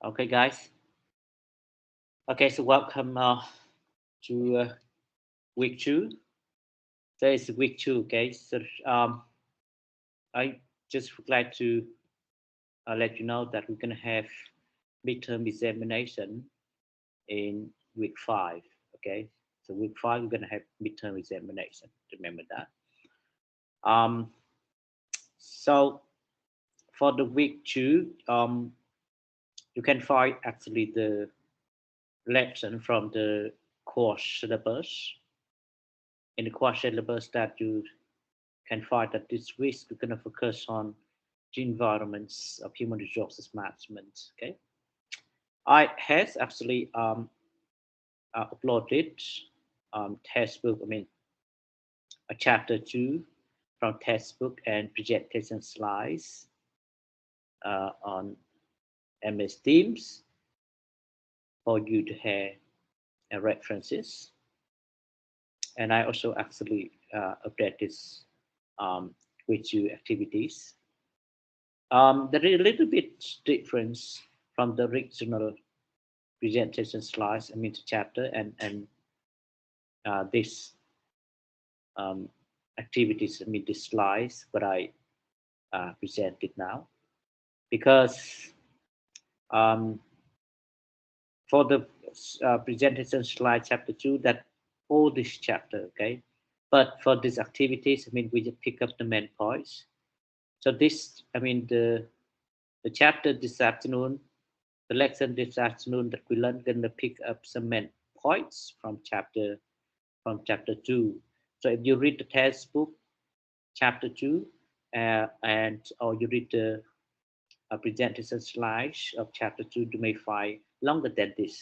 Okay, guys. Okay, so welcome to week two. Today is week two. Okay, so I just would like to let you know that we're gonna have midterm examination in week five. Okay, so week five we're gonna have midterm examination. Remember that. Um, so for the week two, you can find actually the lesson from the course syllabus. In the course syllabus that you can find that this week we're going to focus on the environments of human resources management. Okay, I has actually uploaded textbook. I mean, a chapter two from textbook and presentation slides on MS Teams for you to have references. And I also actually update this with you activities. There is a little bit difference from the original presentation slides, I mean, the chapter and this um, activities, I mean, the slides, what I presented now, because um, for the presentation slide chapter two, that all this chapter, okay, but for these activities, I mean, we just pick up the main points. So this, I mean, the chapter this afternoon, the lesson this afternoon that we learn gonna pick up some main points from chapter two. So if you read the textbook, chapter two, and or you read the presentation slides of chapter two, you may find longer than this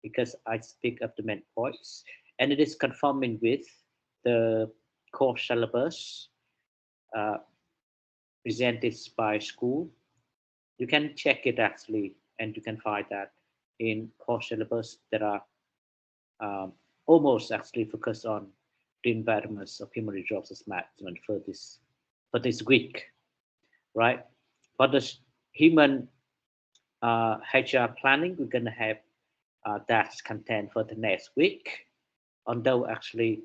because I speak up the main points, and it is conforming with the course syllabus uh, presented by school. You can check it actually, and you can find that in course syllabus there are um, almost actually focused on the environments of human resources management for this week, right? For the human HR planning, we're gonna have that content for the next week. Although actually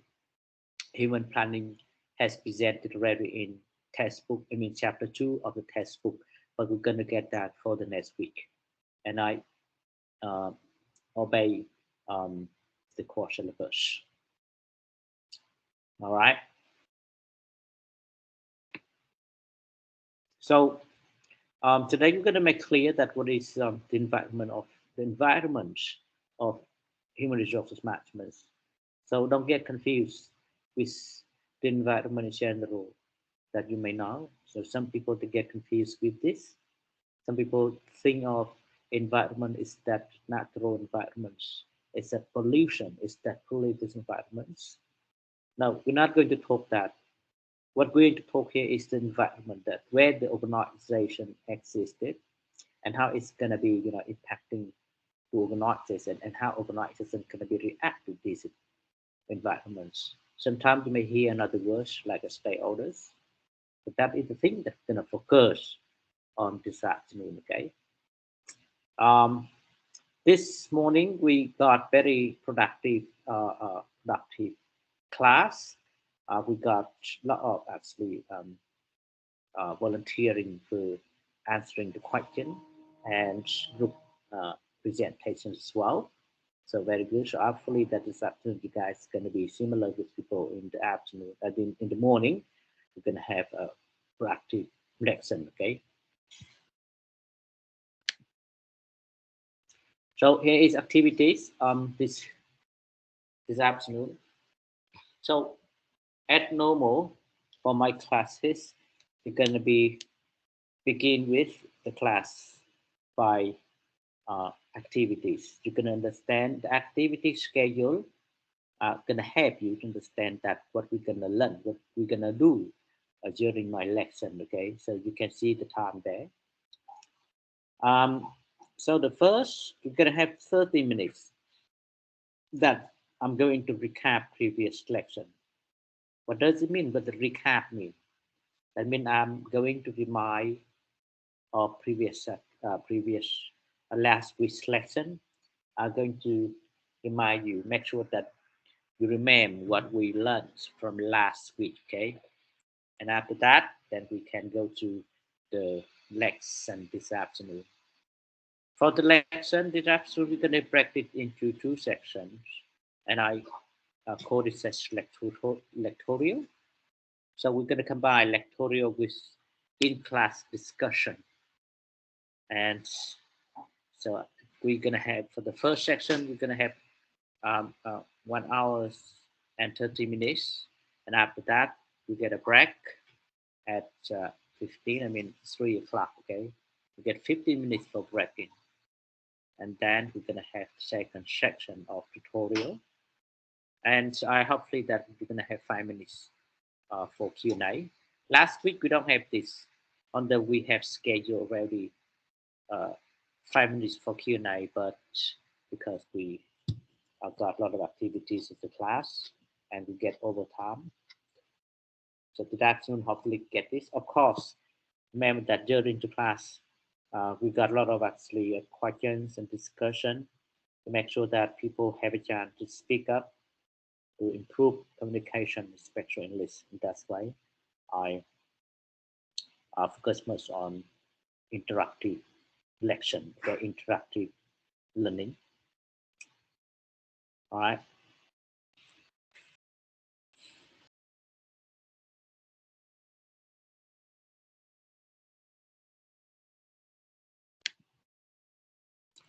human planning has presented already in textbook, I mean chapter two of the textbook, but we're gonna get that for the next week, and I uh, obey um, the course syllabus. All right. So today we're going to make clear that what is the environment of human resources management. So don't get confused with the environment in general that you may know. So some people they get confused with this. Some people think of environment is that natural environments. It's that pollution. It's that polluted environments. No, we're not going to talk that. What we're going to talk here is the environment that where the organization existed and how it's going to be, impacting the organization and how organization going to be react to these environments. Sometimes you may hear another words like a stakeholders, but that is the thing that's going to focus on this afternoon. Okay. Um, this morning we got very productive class. We got a lot of actually volunteering for answering the question and group presentations as well. So very good. So hopefully that this afternoon you guys going to be similar with people in the afternoon. In the morning, we're going to have a proactive lesson. Okay. So here is activities this afternoon. So at normal for my classes, we're going to be begin with the class by activities. You can understand the activity schedule gonna help you to understand that what we're gonna learn, what we're gonna do during my lesson. Okay, so you can see the time there. Um, so the first, we're gonna have 30 minutes that I'm going to recap previous lesson. What does it mean? What the recap mean? That means I'm going to remind our previous last week's lesson, I'm going to remind you, make sure that you remember what we learned from last week, okay? And after that, then we can go to the lesson this afternoon. For the lesson this afternoon, we're going to break it into two sections, and I call it as lectorial. So we're going to combine lectorial with in-class discussion. And so we're going to have, for the first section, we're going to have 1 hour and 30 minutes. And after that, we get a break at 3 o'clock, okay? We get 15 minutes for breaking. And then we're going to have the second section of tutorial. And I hopefully that we're going to have 5 minutes for Q&A. Last week, we don't have this, although we have scheduled already 5 minutes for Q&A, but because we got a lot of activities in the class and we get overtime. So this afternoon, hopefully get this. Of course, remember that during the class, we got a lot of actually questions and discussion to make sure that people have a chance to speak up, to improve communication, especially English. And that's why I focus much on interactive lesson or interactive learning. All right.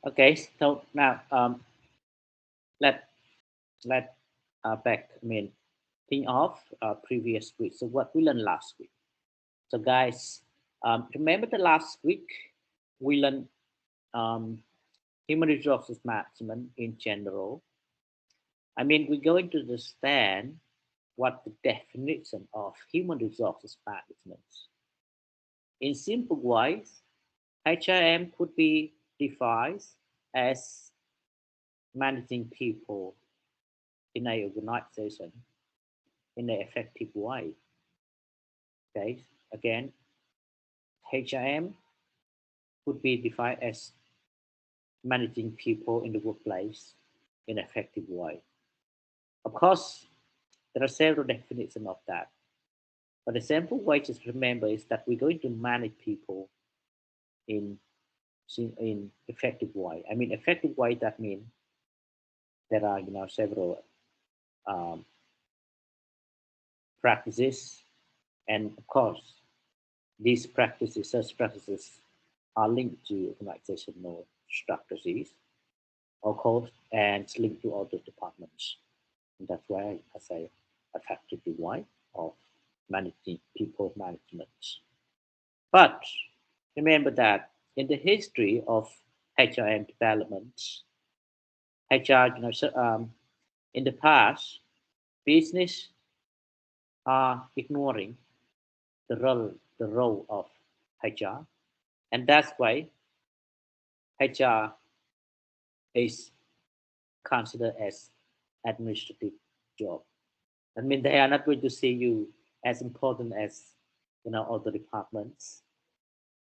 Okay, so now let back. Think of previous week. So what we learned last week. So guys, remember the last week we learned human resources management in general. We're going to understand what the definition of human resources management. In simple ways, HRM could be defined as managing people in an organization in an effective way. Okay, again, HRM could be defined as managing people in the workplace in an effective way. Of course, there are several definitions of that. But the simple way to remember is that we're going to manage people in effective way. Effective way, that means there are several practices, and of course these practices, such practices, are linked to organizational strategies, of course, and linked to other departments. And that's why I say effective way of managing people management. But remember that in the history of HRM development, HR, in the past, business are ignoring the role of HR, and that's why HR is considered as administrative job. They are not going to see you as important as other departments.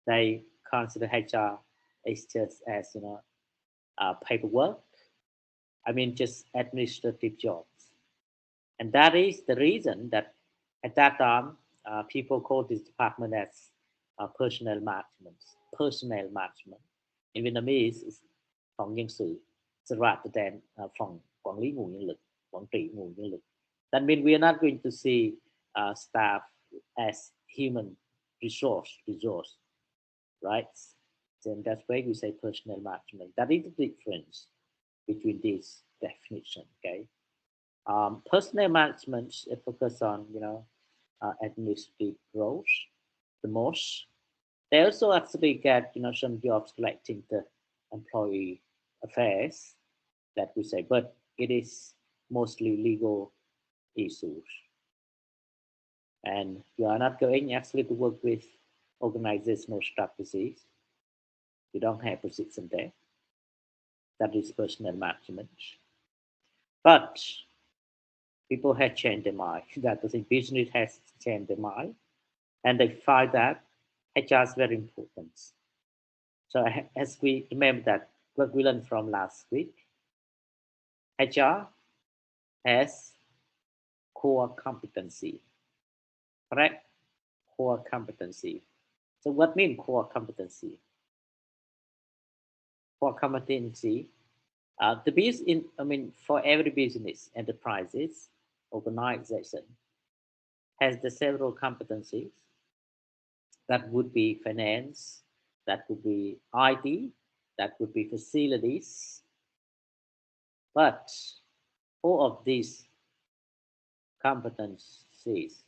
They consider HR as just as paperwork. Just administrative jobs, and that is the reason that at that time people call this department as personnel management. Personnel management in Vietnamese is phòng nhân sự, so rather than phòng quản lý nguồn nhân lực, quản trị nguồn nhân lực. That means we are not going to see staff as human resource, right? Then that's why we say personnel management. That is the difference between these definitions. Okay, personnel management focus on administrative roles the most. They also actually get some jobs relating to employee affairs that we say, but it is mostly legal issues. And you are not going actually to work with organizational strategies. You don't have position there. That is personnel management. But people have changed their mind. That the business has changed their mind, and they find that HR is very important. So as we remember that what we learned from last week, HR has core competency, correct? Core competency. So what means core competency? Core competency, the business, for every business, enterprises, organization has the several competencies. That would be finance, that would be IT, that would be facilities. But all of these competencies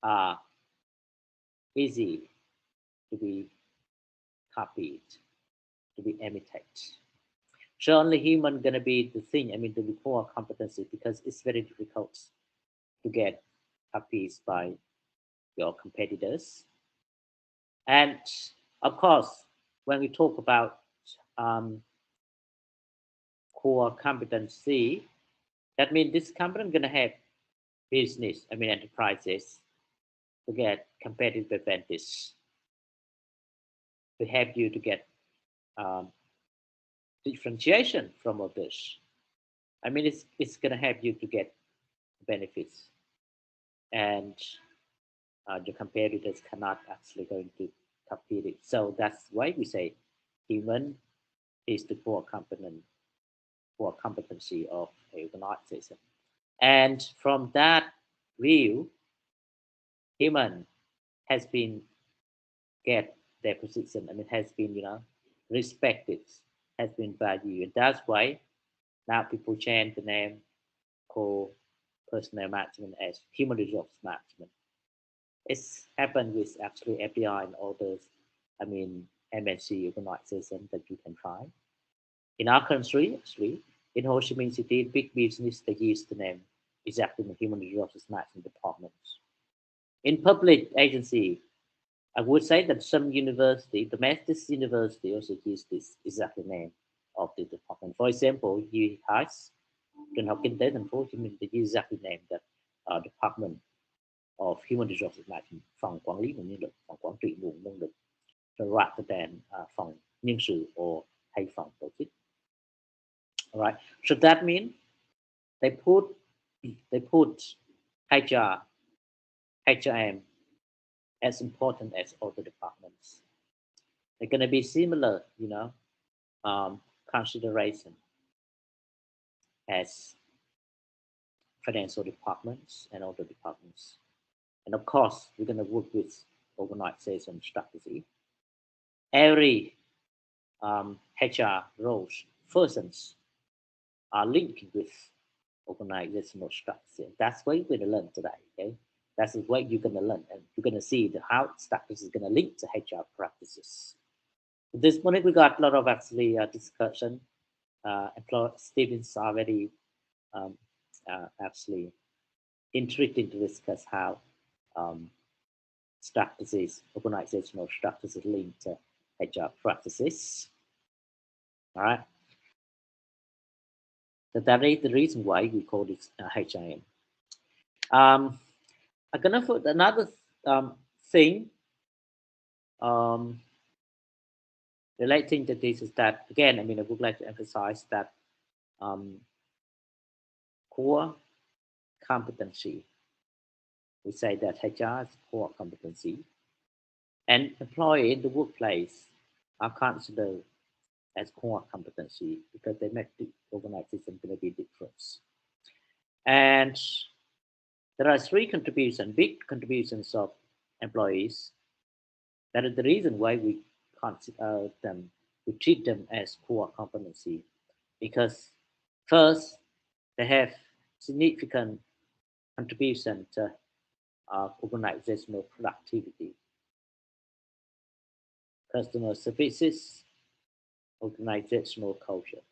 are easy to be copied, to be imitated. So only human gonna be the thing, the core competency, because it's very difficult to get copies by your competitors. And of course, when we talk about core competency, that means this company gonna have business, enterprises to get competitive advantage, to help you to get differentiation from others. It's gonna help you to get benefits, and the competitors cannot actually going to compete it. So that's why we say human is the core competency of an organization. And from that view, human has been get their position. Has been respected, has been valued, and that's why now people change the name called personnel management as human resource management. It's happened with actually FBI and others. MNC organization that you can find in our country. Actually, in Ho Chi Minh City, big business they use the name exactly the human resources management departments. In public agency, I would say that some university, domestic university, also use this exactly name of the department. For example, UHAS, Trường học Kinh tế Thành phố Hồ Chí Minh, they use exactly name that Department of Human Resources Management, phòng quản lý nguồn nhân lực, phòng quản trị nguồn nhân lực, rather than phòng nhân sự or hay phòng tổ chức. All right. So that means they put HR, HRM as important as other departments. They're going to be similar, consideration as financial departments and other departments. And of course, we're going to work with organization strategy. Every HR roles, functions are linked with organizational strategy. That's what we're going to learn today. Okay, that's what you're going to learn, and you're going to see how strategy is going to link to HR practices. At this morning, we got a lot of actually discussion. Students are very actually interested to discuss how strategies, organizational strategies linked to HR practices. All right. So that is the reason why we call it HIM. I'm gonna put another thing relating to this is that again, I would like to emphasize that core competency. We say that HR is core competency, and employee in the workplace are considered as core competency because they make the organization going to be different. And there are three contributions, big contributions of employees. That is the reason why we consider them, we treat them as core competency, because first they have significant contribution to organizational productivity, customer services, organizational culture.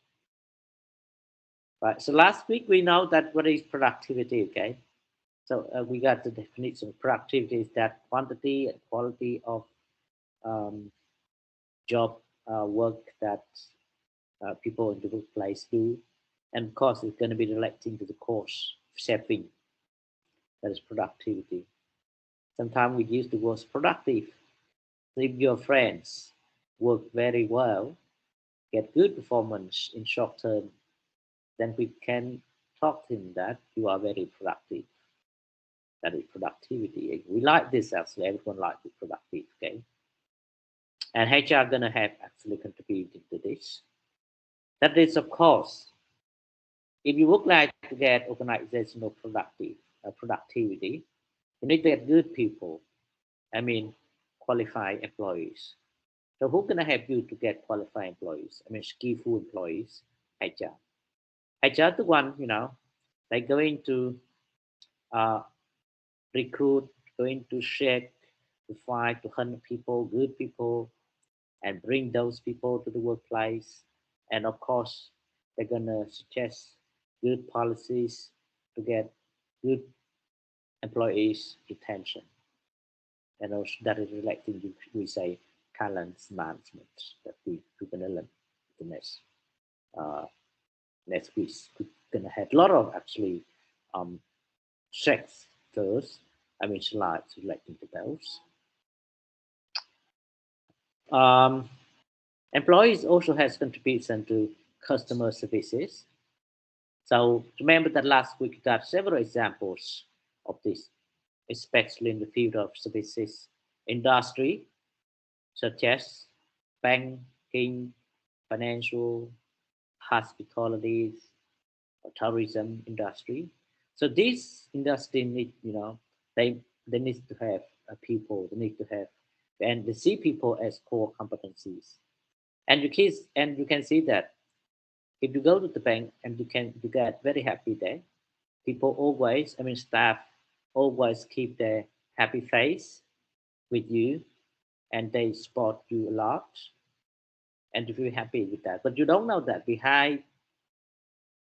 Right. So last week we know that what is productivity. Okay. So we got the definition of productivity is that quantity and quality of job work that people in the workplace do, and of course it's going to be relating to the cost saving. That is productivity. Sometimes we use the word productive with your friends, work very well, get good performance in short term, then we can talk to him that you are very productive. That is productivity. We like this actually. Everyone likes to be productive. Okay, and HR gonna have actually contributed to this. That is, of course, if you would like to get organizational productivity, you need to get good people. I mean, qualified employees. So who's gonna help you to get qualified employees? I mean, skillful employees. HR. HR, the one, they're going to uh, recruit, going to check, to find, to hunt people, good people, and bring those people to the workplace. And of course, they're gonna suggest good policies to get good employees retention. And also that is relating to, we say, talent management that we're gonna learn the uh, next week. We're gonna have a lot of actually um, sectors, I mean slides relating to those. Um, Employees also has contribution to customer services. So remember that last week we got several examples of this, especially in the field of services industry, such as banking, financial, hospitality, or tourism industry. So this industry need, they need to have people, they need to have, and they see people as core competencies. And you can see that if you go to the bank and you get very happy there, people always, I mean staff always keep their happy face with you and they support you a lot and you feel happy with that. But you don't know that behind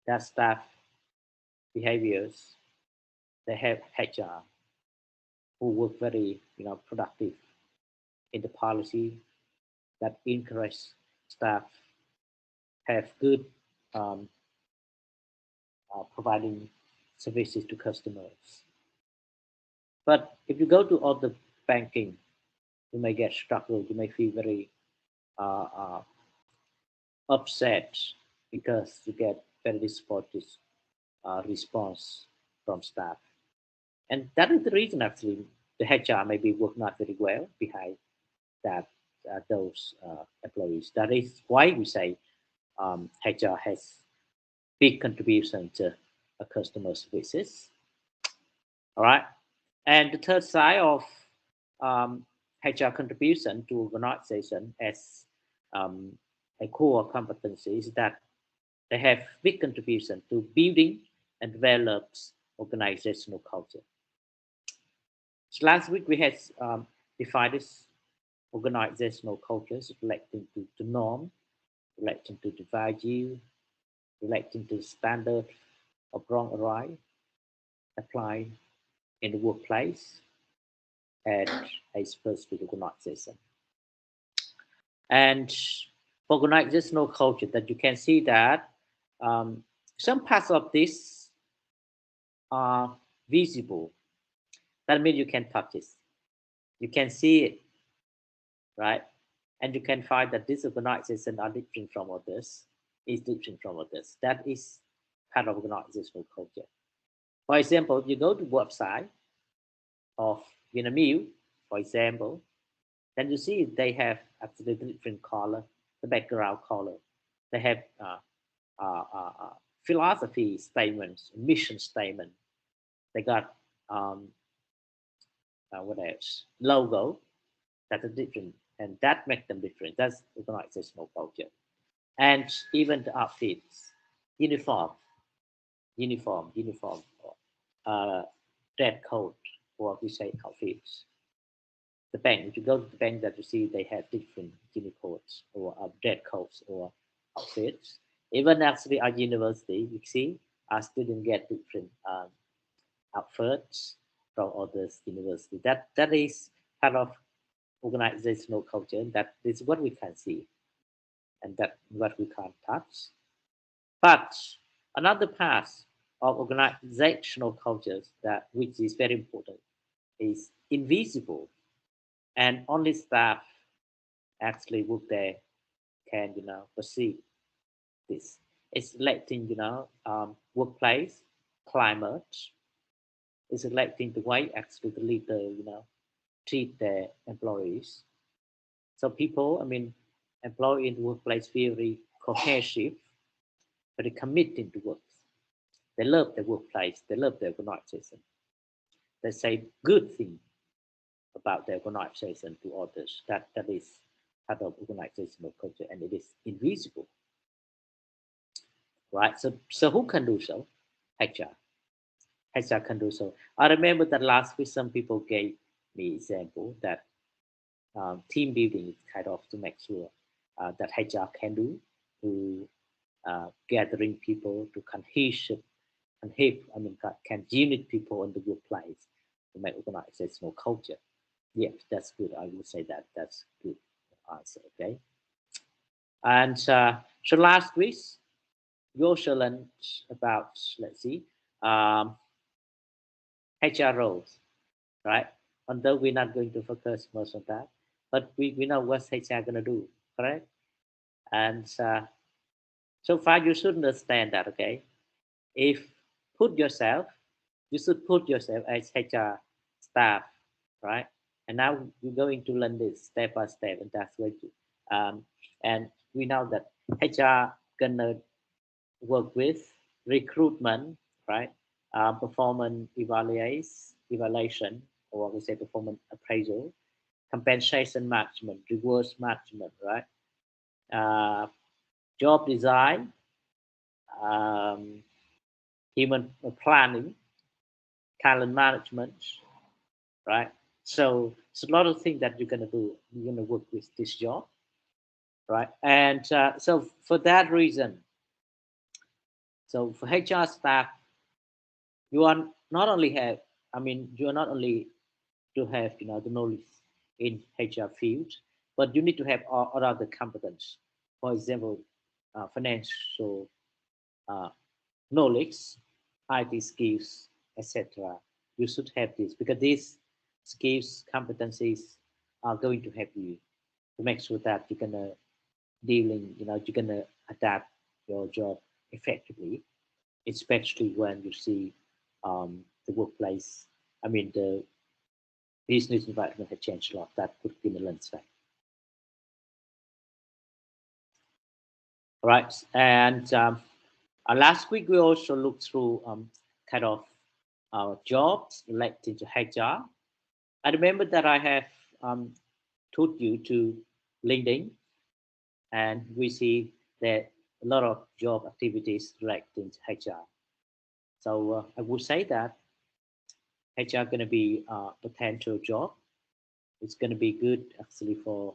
that staff behaviors, they have HR who work very, productive in the policy that encourage staff have good um, providing services to customers. But if you go to other banking, you may get struggled. You may feel very uh, uh, upset because you get very supportive response from staff. And that is the reason actually the HR maybe work not very well behind that those employees. That is why we say HR has big contribution to customer services. All right. And the third side of HR contribution to organization as um, a core competency is that they have big contribution to building and develops organizational culture. So last week we had defined this organizational cultures relating to norm, relating to the value, relating to the standard of wrong or right, applied in the workplace at a specific organization. And for organizational culture, that you can see that some parts of this are visible. That means you can touch it, you can see it, right? And you can find that this organization are different from others, is different from others. That is part of organizational culture. For example, if you go to website of Vinamilk, for example, then you see they have actually different color, the background color. They have philosophy statements, mission statement. They got what else? Logo that is different, and that makes them different. That's organizational culture. And even the outfits, uniform, uniform, uh, red coat, or we say outfits. The bank, if you go to the bank, that you see they have different uniforms or red coats or outfits. Even actually our university, you see, our students get different outfits from others university. That is part of organizational culture. That is what we can see, and that what we can't touch. But another part of organizational cultures that which is very important is invisible and only staff actually work there can, perceive this. It's reflecting, workplace climate. It's reflecting the way actually the leader, treat their employees. So people, employee in the workplace feel very cohesive, very committed to work. They love their workplace. They love their organization. They say good thing about their organization to others. That is part of organizational culture, and it is invisible, right? So who can do so? HR. HR can do so. I remember that last week some people gave me example that team building is kind of to make sure that HR can do to gathering people to can unite people in the workplace to make organizational culture. Yes, that's good. I would say that that's good answer. Okay, and so last week we also learned about, let's see, HR roles, right? Although we're not going to focus much on that, but we know what HR gonna do, correct? And so far you should understand that, okay? If you should put yourself as HR staff, right? And now we're going to learn this step by step, and that's what and we know that HR gonna work with recruitment, right? Performance evaluation, or we say performance appraisal, compensation management, rewards management, right? Uh, Job design, um, human planning, talent management, right? So it's a lot of things that you're gonna do. You're gonna work with this job, right? And so for that reason, so for HR staff, you are not only have, you are not only to have the knowledge in HR field, but you need to have all other competence. For example, financial knowledge, IT skills, etc. You should have this because these skills, competencies are going to help you to make sure that you're gonna you're gonna adapt your job effectively, especially when you see the workplace. The business environment has changed a lot. That could be the landscape. All right, and last week we also looked through kind of jobs related to HR. I remember that I have told you to LinkedIn, and we see that a lot of job activities related to HR. So I would say that HR going to be a potential job. It's going to be good actually for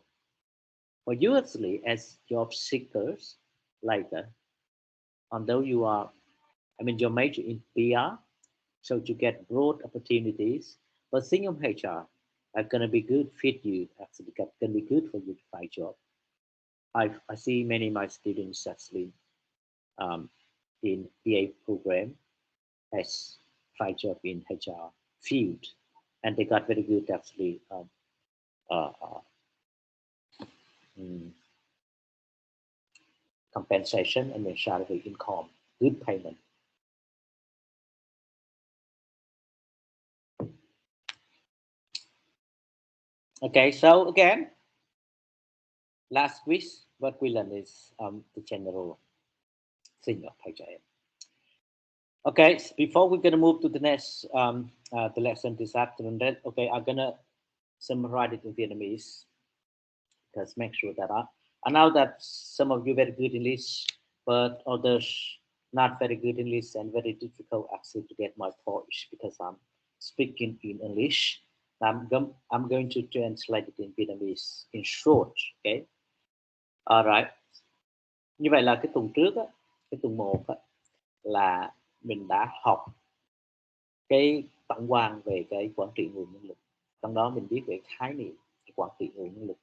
you actually as job seekers later. Although you are, your major in PR, so to get broad opportunities. But think of HR are going to be good fit you actually going to be good for you to find job. I see many of my students actually in PA program as find job in HR field, and they got very good actually uh, uh, mm, compensation and then salary income, good payment. Okay, so again, last week what we learned is the general thing of HR. Okay, before we're gonna move to the next the lesson this afternoon, then okay, I'm gonna summarize it in Vietnamese. Just make sure that I know that some of you very good in English, but others not very good in English and very difficult actually to get my voice because I'm speaking in English. I'm going to translate it in Vietnamese in short. Okay, alright. Như vậy là cái tuần trước á, cái tuần 1 á, là mình đã học cái tổng quan về cái quản trị nguồn nhân lực. Trong đó mình biết về khái niệm quản trị nguồn nhân lực.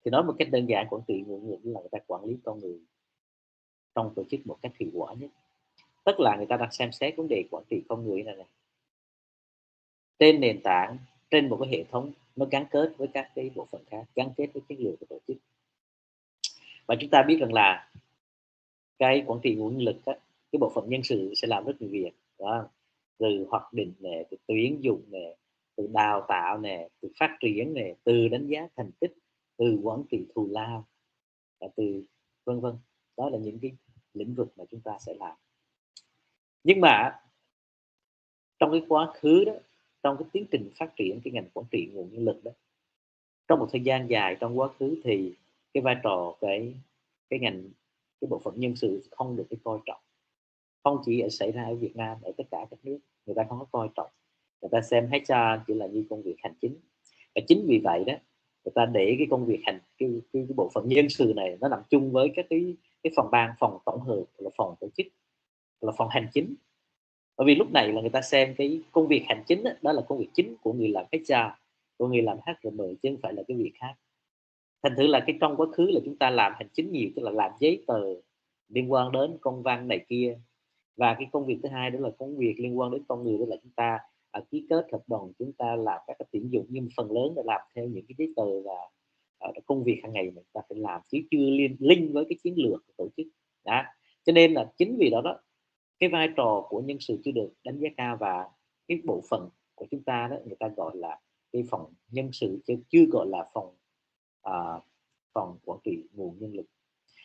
Thì nói một cách đơn giản, quản trị nguồn nhân lực là người ta quản lý con người trong tổ chức một cách hiệu quả nhất. Tức là người ta đang xem xét vấn đề quản trị con người này trên nền tảng, trên một cái hệ thống nó gắn kết với các cái bộ phận khác, gắn kết với chiến lược của tổ chức. Và chúng ta biết rằng là cái quản trị nguồn nhân lực á, cái bộ phận nhân sự sẽ làm rất nhiều việc đó, từ hoạch định nè, từ tuyển dụng nè, từ đào tạo nè, từ phát triển nè, từ đánh giá thành tích, từ quản trị thù lao, và từ vân vân. Đó là những cái lĩnh vực mà chúng ta sẽ làm. Nhưng mà trong cái quá khứ đó, trong cái tiến trình phát triển cái ngành quản trị nguồn nhân lực đó, trong một thời gian dài trong quá khứ thì cái vai trò cái ngành, cái bộ phận nhân sự không được cái coi trọng, không chỉ xảy ra ở Việt Nam, ở tất cả các nước người ta không có coi trọng, người ta xem HR chỉ là như công việc hành chính. Và chính vì vậy đó, người ta để cái công việc cái bộ phận nhân sự này nó nằm chung với các cái phòng ban, phòng tổng hợp, là phòng tổ chức, là phòng hành chính. Bởi vì lúc này là người ta xem cái công việc hành chính đó là công việc chính của người làm HR, của người làm HRM, chứ không phải là cái việc khác. Thành thử là cái trong quá khứ là chúng ta làm hành chính nhiều, tức là làm giấy tờ liên quan đến công văn này kia. Và cái công việc thứ hai đó là công việc liên quan đến con người, đó là chúng ta ký kết hợp đồng, chúng ta làm các cái tuyển dụng, nhưng phần lớn là làm theo những cái giấy tờ và công việc hàng ngày mà chúng ta phải làm, chứ chưa link với cái chiến lược của tổ chức đó. Cho nên là chính vì đó đó, cái vai trò của nhân sự chưa được đánh giá cao, và cái bộ phận của chúng ta đó người ta gọi là cái phòng nhân sự, chứ chưa gọi là phòng quản trị nguồn nhân lực.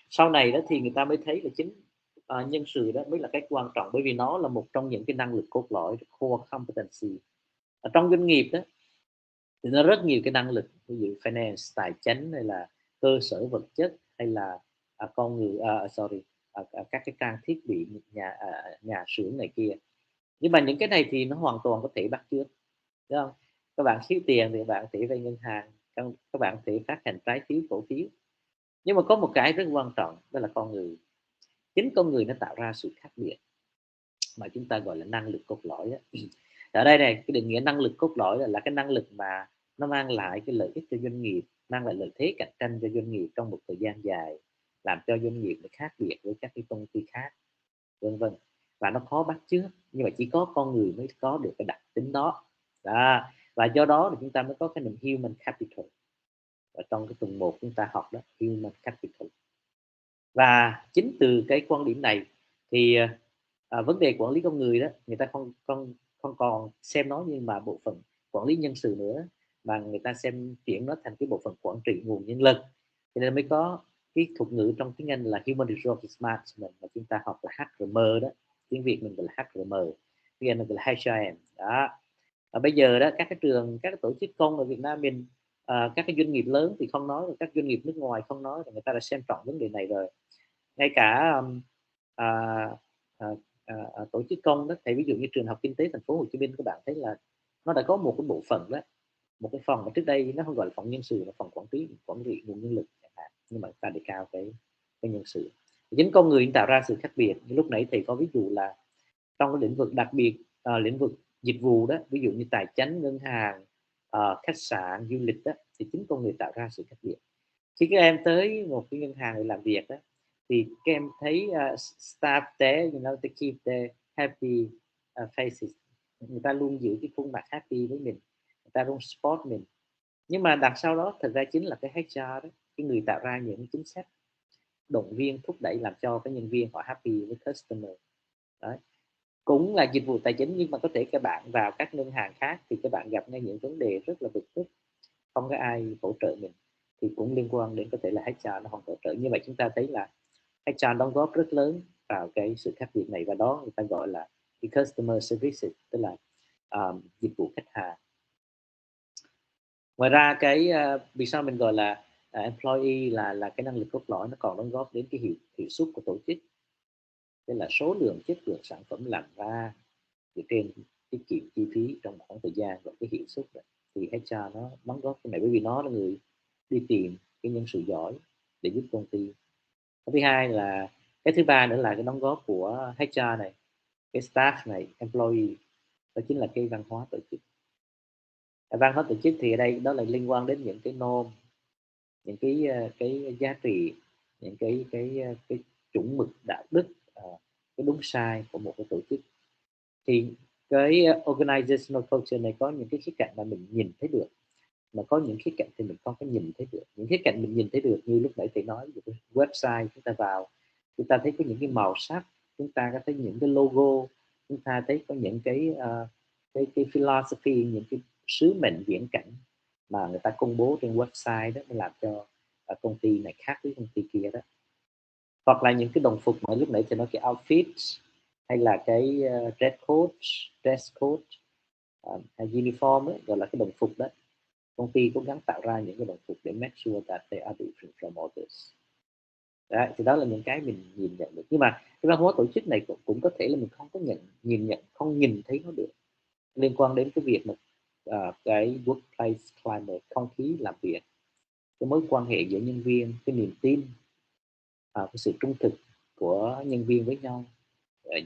Sau này đó thì người ta mới thấy là chính nhân sự đó mới là cái quan trọng, bởi vì nó là một trong những cái năng lực cốt lõi, core competency. Ở trong doanh nghiệp đó thì nó rất nhiều cái năng lực, ví dụ finance, tài chính, hay là cơ sở vật chất, hay là con người, các cái trang thiết bị nhà xưởng này kia. Nhưng mà những cái này thì nó hoàn toàn có thể bắt chước, đúng không? Các bạn thiếu tiền thì các bạn thể vay ngân hàng, các bạn thể phát hành trái phiếu, cổ phiếu. Nhưng mà có một cái rất quan trọng, đó là con người. Chính con người nó tạo ra sự khác biệt mà chúng ta gọi là năng lực cốt lõi đó. Ở đây này, cái định nghĩa năng lực cốt lõi là cái năng lực mà nó mang lại cái lợi ích cho doanh nghiệp, mang lại lợi thế cạnh tranh cho doanh nghiệp trong một thời gian dài, làm cho doanh nghiệp nó khác biệt với các cái công ty khác, vân vân. Và nó khó bắt chước, nhưng mà chỉ có con người mới có được cái đặc tính đó. Và do đó thì chúng ta mới có cái niệm human capital. Và trong cái tuần 1 chúng ta học đó, human capital. Và chính từ cái quan điểm này thì vấn đề quản lý con người đó, người ta không còn xem nó như mà bộ phận quản lý nhân sự nữa, mà người ta xem chuyển nó thành cái bộ phận quản trị nguồn nhân lực. Cho nên mới có cái thuật ngữ trong tiếng Anh là Human Resource Management, mà chúng ta học là HRM đó, tiếng Việt mình gọi là HRM, tiếng Anh mình gọi là NHÂN đó. Và bây giờ đó, các cái trường, các cái tổ chức công ở Việt Nam mình, các cái doanh nghiệp lớn thì không nói, các doanh nghiệp nước ngoài không nói, người ta đã xem trọng vấn đề này rồi. Ngay cả à, à, tổ chức công đó, thì ví dụ như trường Học Kinh tế Thành phố Hồ Chí Minh, các bạn thấy là nó đã có một cái bộ phận đó, một cái phòng mà trước đây nó không gọi là phòng nhân sự, là phòng quản trị nguồn nhân lực chẳng hạn, nhưng mà ta đề cao cái nhân sự. Chính con người tạo ra sự khác biệt. Như lúc nãy thầy có ví dụ là trong cái lĩnh vực, đặc biệt lĩnh vực dịch vụ đó, ví dụ như tài chính, ngân hàng, khách sạn, du lịch đó, thì chính con người tạo ra sự khác biệt. Khi các em tới một cái ngân hàng để làm việc đó, thì các em thấy staff there, they keep the happy faces, người ta luôn giữ cái khuôn mặt happy với mình, người ta luôn support mình. Nhưng mà đằng sau đó thật ra chính là cái HR đó, cái người tạo ra những chính sách động viên, thúc đẩy làm cho cái nhân viên họ happy với customer. Đấy. Cũng là dịch vụ tài chính, nhưng mà có thể các bạn vào các ngân hàng khác thì các bạn gặp ngay những vấn đề rất là bực tức, không có ai hỗ trợ mình, thì cũng liên quan đến có thể là HR nó không hỗ trợ. Như vậy chúng ta thấy là HR đóng góp rất lớn vào cái sự khác biệt này, và đó người ta gọi là cái customer service, tức là dịch vụ khách hàng. Ngoài ra cái vì sao mình gọi là employee là cái năng lực cốt lõi, nó còn đóng góp đến cái hiệu suất của tổ chức, tức là số lượng, chất lượng sản phẩm làm ra dựa trên tiết kiệm chi phí trong một khoảng thời gian, và cái hiệu suất đó, thì HR nó đóng góp cái này, bởi vì nó là người đi tìm cái nhân sự giỏi để giúp công ty. Cái thứ hai là, cái thứ ba nữa là cái đóng góp của HR này, cái staff này, employee, đó chính là cái văn hóa tổ chức. Văn hóa tổ chức thì ở đây đó là liên quan đến những cái norm, những cái giá trị, những cái chuẩn mực đạo đức, cái đúng sai của một cái tổ chức. Thì cái organizational culture này có những cái khía cạnh mà mình nhìn thấy được. mà có những khía cạnh thì mình không có nhìn thấy được. Những khía cạnh mình nhìn thấy được như lúc nãy thầy nói, website chúng ta vào, chúng ta thấy có những cái màu sắc, chúng ta có thấy những cái logo, chúng ta thấy có những cái philosophy, những cái sứ mệnh viễn cảnh mà người ta công bố trên website đó, nó làm cho công ty này khác với công ty kia đó. Hoặc là những cái đồng phục mà lúc nãy thì nói cái outfit, hay là cái dress code uniform ấy, gọi là cái đồng phục đó. Công ty cố gắng tạo ra những cái đồng phục để make sure that they are different from others. Đấy, thì đó là những cái mình nhìn nhận được. Nhưng mà cái văn hóa tổ chức này cũng có thể là mình không có không nhìn thấy nó được, liên quan đến cái việc mà cái workplace climate, không khí làm việc, cái mối quan hệ giữa nhân viên, cái niềm tin, cái sự trung thực của nhân viên với nhau,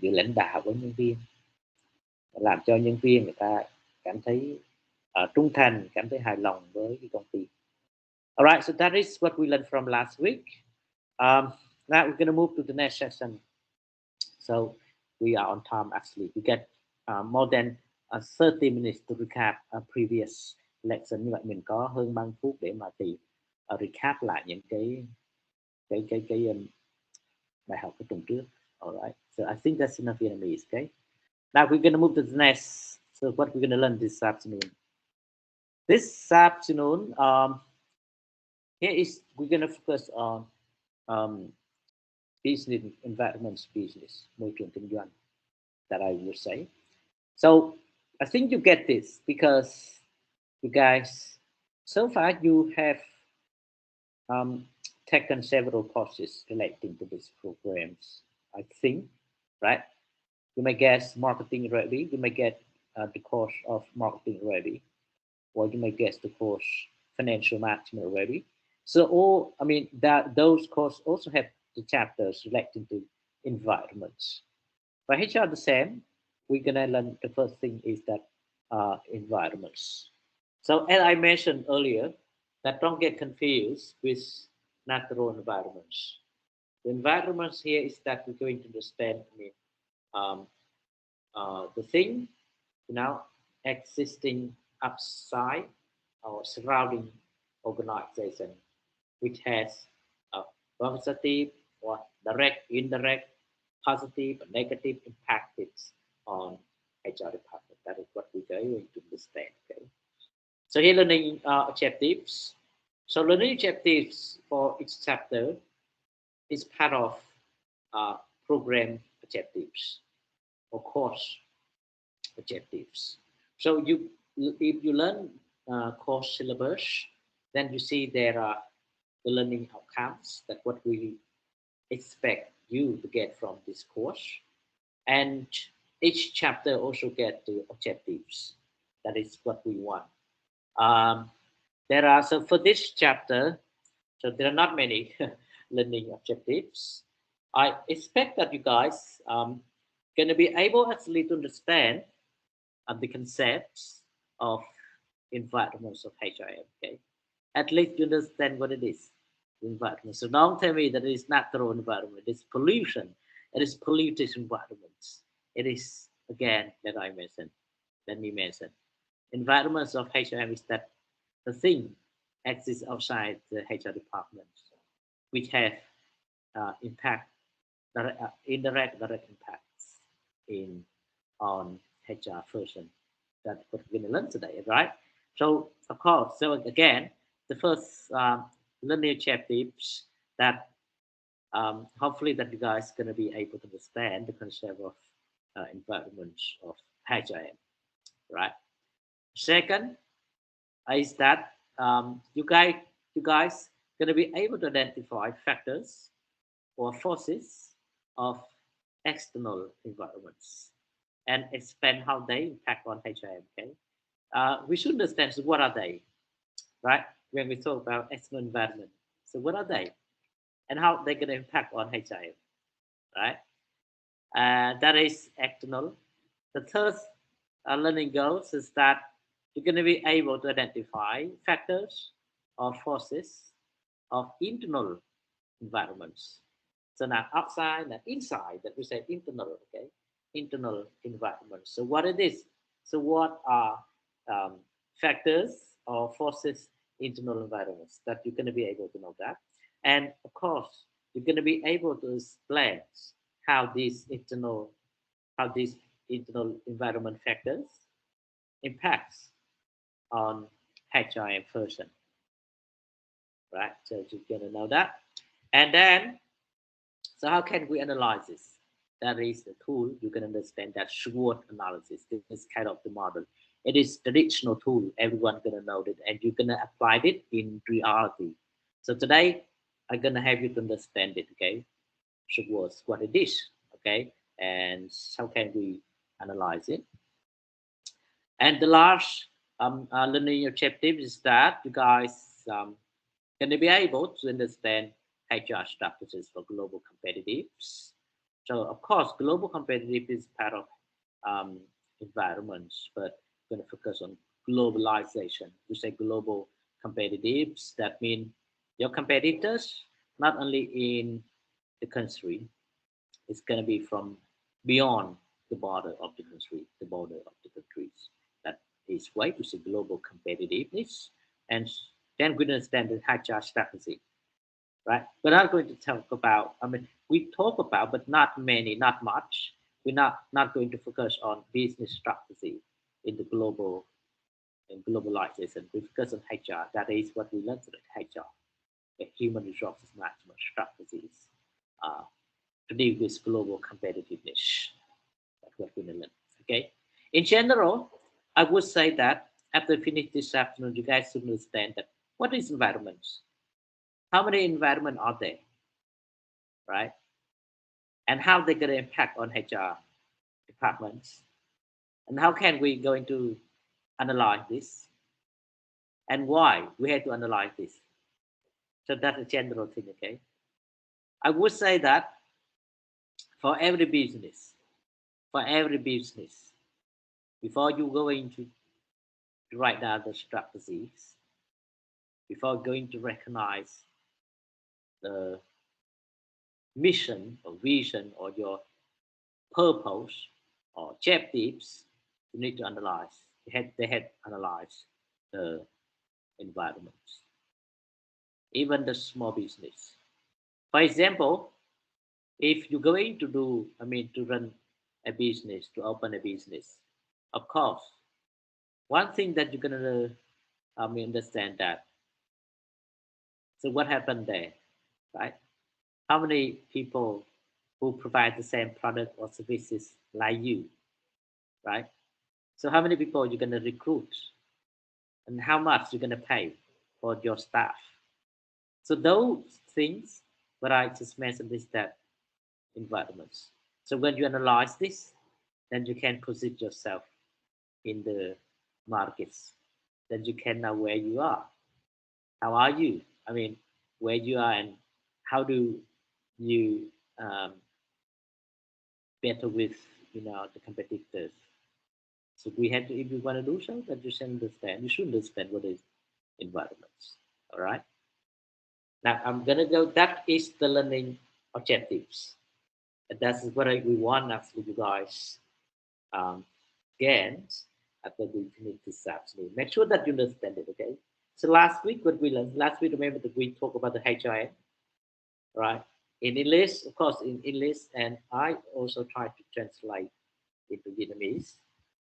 giữa lãnh đạo với nhân viên, làm cho nhân viên người ta cảm thấy trung thành, cảm thấy hài lòng với cái công ty. Alright, so that is what we learned from last week. Now we're going to move to the next session. So we are on time actually. We get more than 30 minutes to recap a previous lesson. Như vậy mình có hơn 30 phút để mà recap lại những cái bài học của tuần trước. Alright, so I think that's enough Vietnamese, okay? Now we're going to move to the next. So what we're going to learn this afternoon. This afternoon, here is we're going to focus on business environments, business, môi trường kinh doanh, that I would say. So I think you get this because you guys, so far you have taken several courses relating to these programs, I think, right? You may guess marketing ready, you may get the course of marketing ready, or you may guess the course financial management already. So those courses also have the chapters relating to environments. For HR the same, we're gonna learn the first thing is that environments. So as I mentioned earlier, that don't get confused with natural environments. The environments here is that we're going to understand the thing, existing outside or surrounding organization, which has a positive or direct, indirect, positive, and negative impacts on HR department. That is what we're going to understand. Okay. So here learning objectives. So learning objectives for each chapter is part of program objectives or course objectives. So if you learn course syllabus, then you see there are the learning outcomes, that what we expect you to get from this course, and each chapter also get the objectives. That is what we want. So for this chapter, so there are not many learning objectives. I expect that you guys going to be able actually to understand the concepts of environments of HRM. Okay, at least you understand what it is, environment. So don't tell me that it is natural environment. It's pollution. It is polluted environments. It is, again, let me mention. Environments of HRM is that the thing exists outside the HR department, which have indirect, direct impacts on HR person. That's what we're going to learn today, right? So, of course, so again, the first learning objectives that hopefully that you guys are going to be able to understand the concept of environment of HRM, right? Second is that you guys going to be able to identify factors or forces of external environments and expand how they impact on HRM. Okay, we should understand, so what are they, right? When we talk about external environment, so what are they, and how they're going to impact on HRM, right? That is external. The third learning goals is that you're going to be able to identify factors or forces of internal environments. So now outside and inside, that we say internal, okay? Internal environment. So what it is? So what are factors or forces internal environments, that you're going to be able to know that. And of course, you're going to be able to explain how these internal how these internal environment factors impacts on HRM person, right? So you're going to know that. And then, so how can we analyze this? That is the tool. You can understand that SWOT analysis. This is kind of the model. It is traditional tool. Everyone gonna know it, and you're gonna apply it in reality. So today, I'm gonna have you to understand it. Okay, SWOT, what it is. Okay, and how can we analyze it? And the last learning objective is that you guys can be able to understand HR strategies for global competitiveness. So of course, global competitive is part of um, environments, but we're going to focus on globalization. You say global competitives, that means your competitors not only in the country, it's going to be from beyond the border of the country, the border of the countries. That is why we say global competitiveness, and then we understand the HR strategy, right? We're not going to talk about, I mean, we talk about, but not many, not much. We're not going to focus on business strategy in the global in globalization. We focus on HR. That is what we learned at HR, the human resources management strategies uh, to deal with global competitiveness. That's what we learned. Okay. In general, I would say that after finish this afternoon, you guys should understand that what is environments? How many environment are there, right? And how they're going to impact on HR departments, and how can we going to analyze this, and why we had to analyze this. So that's a general thing, okay? I would say that for every business, for every business, before you go into to write down the strategies, before going to recognize the mission or vision or your purpose or objectives, you need to analyze. They had analyzed the environments, even the small business. For example, if you're going to do, I mean, to run a business, to open a business, of course, one thing that you're gonna, I mean, understand that. So what happened there, right? How many people who provide the same product or services like you, right? So how many people you're gonna recruit, and how much you're gonna pay for your staff? So those things, what I just mentioned is that environments. So when you analyze this, then you can position yourself in the markets. Then you can know where you are. How are you? I mean, where you are, and how do you better with the competitors. So we had to, if you want to do so, that you should understand. You should understand what is environments. All right. Now I'm gonna go. That is the learning objectives. And that's what we want actually, you guys um, gain after we finish this afternoon. Make sure that you understand it. Okay. So last week, what we learned. Last week, remember that we talked about the HRM, right? In English, of course, in English, and I also try to translate into Vietnamese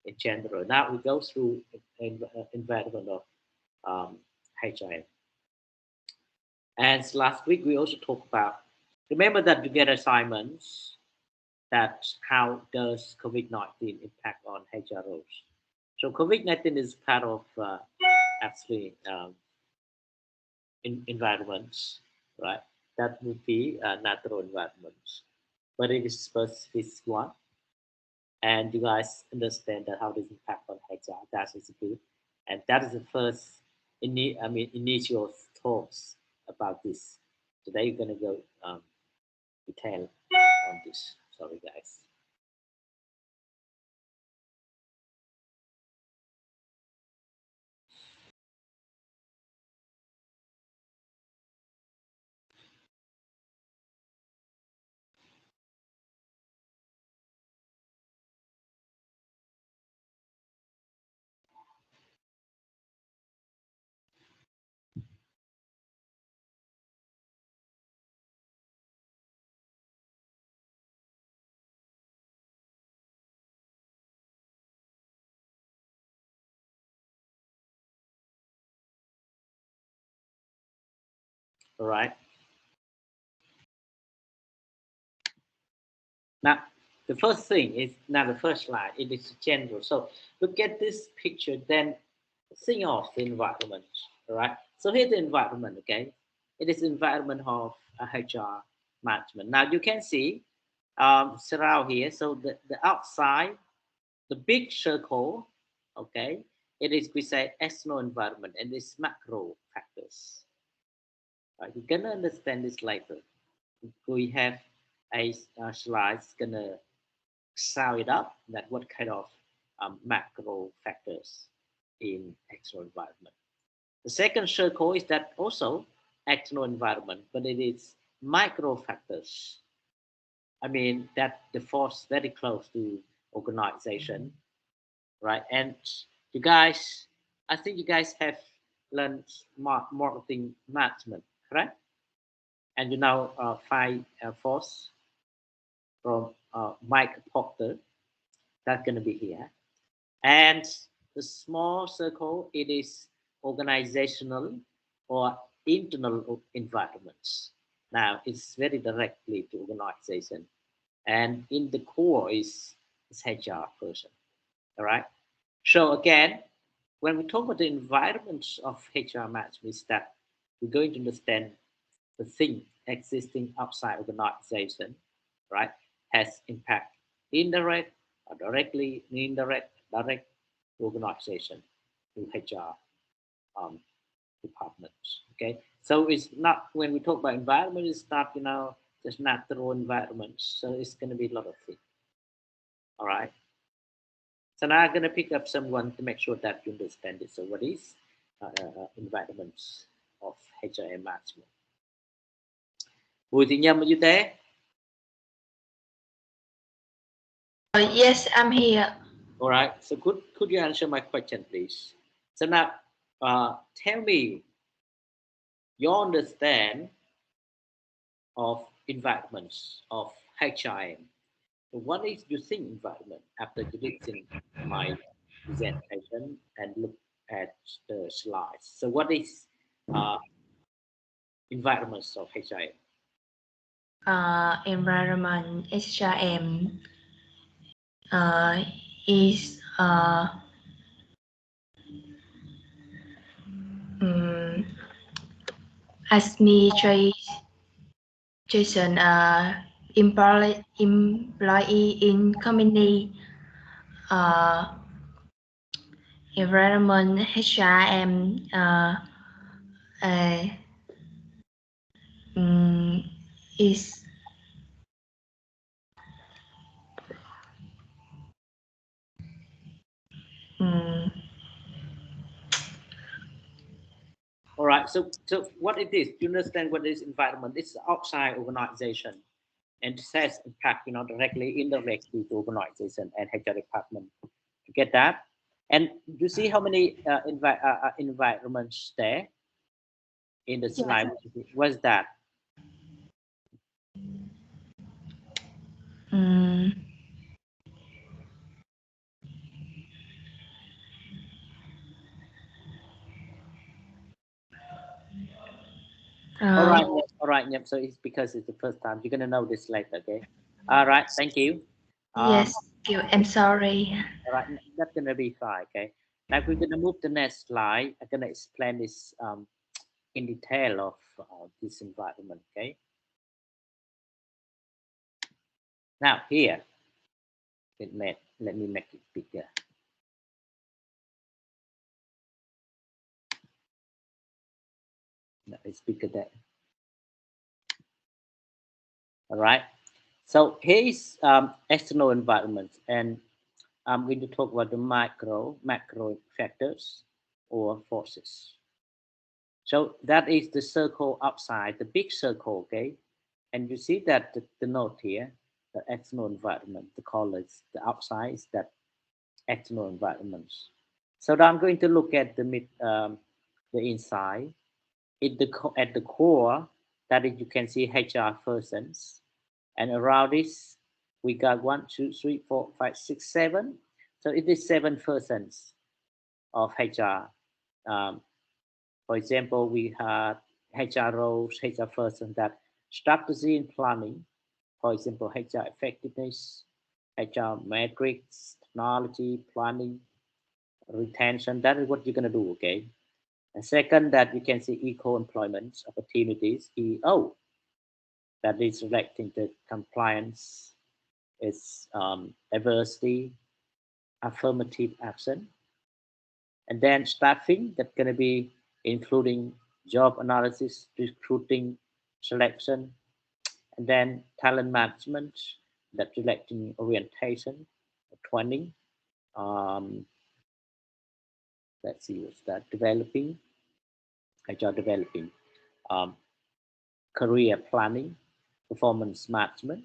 in general. Now we go through environment of HRM. And last week we also talked about, remember that you get assignments that how does COVID-19 impact on HR roles. So COVID-19 is part of actually environments, right? That would be natural environments, but it is specific one, and you guys understand that how this impact on HR. That is good, and that is the first initial thoughts about this. Today you're gonna go detail on this. Sorry, guys. All right. Now, the first thing is now the first slide. It is general. So look at this picture. Then think of the environment. All right. So here's the environment. Okay. It is environment of HR management. Now you can see surround here. So the outside, the big circle. Okay. It is, we say, external environment, and it's macro factors. Right. You're gonna understand this later. We have a slide gonna sum it up that what kind of macro factors in external environment. The second circle is that also external environment, but it is micro factors. I mean that the force very close to organization, right? And you guys, I think you guys have learned marketing management, correct? And you know five force from Mike Proctor. That's going to be here. And the small circle, it is organizational or internal environments. Now, it's very directly to organization. And in the core is HR person. All right. So again, when we talk about the environments of HR management, is that we're going to understand the thing existing outside organization, right, has impact indirect or directly, indirect, direct organization to HR departments. Okay, so it's not, when we talk about environment, it's not, you know, just natural environments. So it's going to be a lot of things. All right. So now I'm going to pick up someone to make sure that you understand it. So what is environments of HR management? Bùi Thị Nhâm, are you there? Yes, I'm here. All right. So could you answer my question, please? So now, tell me your understand of environments of HRM. So what is you think environment after you listen my presentation and look at the slides? So what is environments of HRM? Environment HRM is administration employee in company. Environment HRM is All right. So what it is? Do you understand what is environment? It's outside organization, and it has impact, you know, directly, indirectly to organization and HR department. You get that? And you see how many environments there in the slide? Yes. What's that? All right. All right. Yep. So it's because it's the first time. You're gonna know this later. Okay. All right. Thank you. Yes. Thank you. I'm sorry. All right. That's gonna be fine. Okay. Now we're gonna move to the next slide. I'm gonna explain this in detail of this environment. Okay. Now here, let me make it bigger. No, it's bigger there. All right. So here is external environment, and I'm going to talk about the macro factors or forces. So that is the circle outside, the big circle, okay? And you see that the note here, the external environment, the colors, the outside is that external environments. So now I'm going to look at the inside. At the core, that is, you can see HR persons, and around this we got 1, 2, 3, 4, 5, 6, 7. So it is 7 persons of HR. For example, we had HR roles, HR person, that strategy and planning, for example, HR effectiveness, HR metrics, technology, planning, retention. That is what you're going to do, okay? And second, that we can see equal employment opportunities, EO, that is relating to compliance, is diversity, affirmative action, and then staffing, that's going to be including job analysis, recruiting, selection, and then talent management, that relating orientation, training. Um, let's see what's that, developing, HR developing, um, career planning, performance management,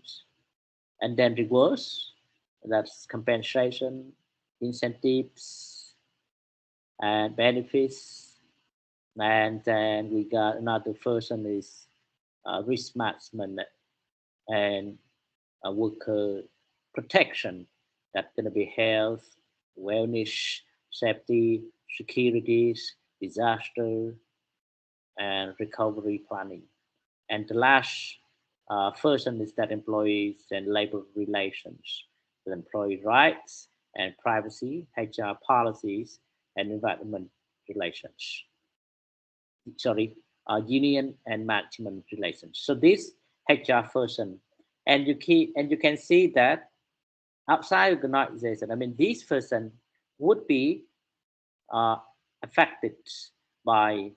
and then rewards, that's compensation, incentives, and benefits. And then we got another person is risk management and worker protection. That's going to be health, wellness, safety, securities, disaster, and recovery planning. And the last person is that employees and labor relations, the employee rights and privacy, HR policies, and environment relations. Sorry, union and management relations. So this HR person, and you can see that outside organization, I mean, this person would be uh, affected by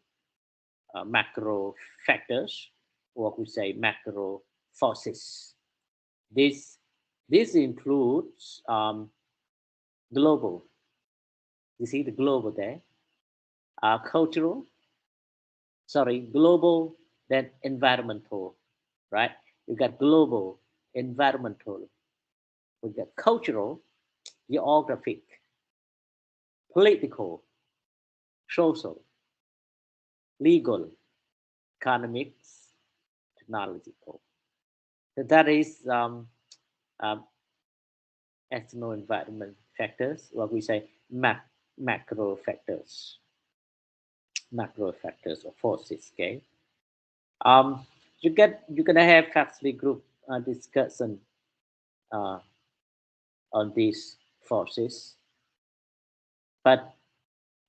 macro factors, or we say macro forces. This this includes global. You see the global there, cultural. Sorry, global, then environmental, right? You got global, environmental. We got cultural, geographic, political, social, legal, economics, technological. So that is um, external environment factors, what we say macro factors, macro factors or forces. Okay, um, you're gonna have actually group discussion uh, on these forces, but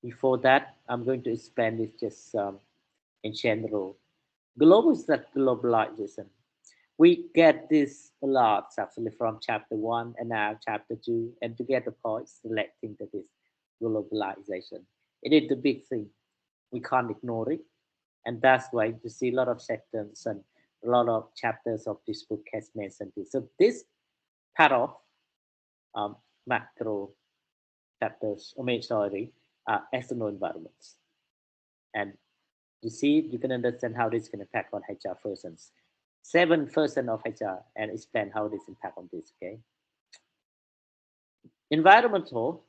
before that, I'm going to expand it just in general. Global is that globalization. We get this a lot actually from chapter one and now chapter two, and to get the points relating to this globalization. It is the big thing. We can't ignore it. And that's why you see a lot of sections and a lot of chapters of this book has mentioned this. So this part of macro factors, I mean, sorry, external environments. And you see, you can understand how this can impact on HR persons. 7% of HR and explain how this impact on this, okay? Environmental,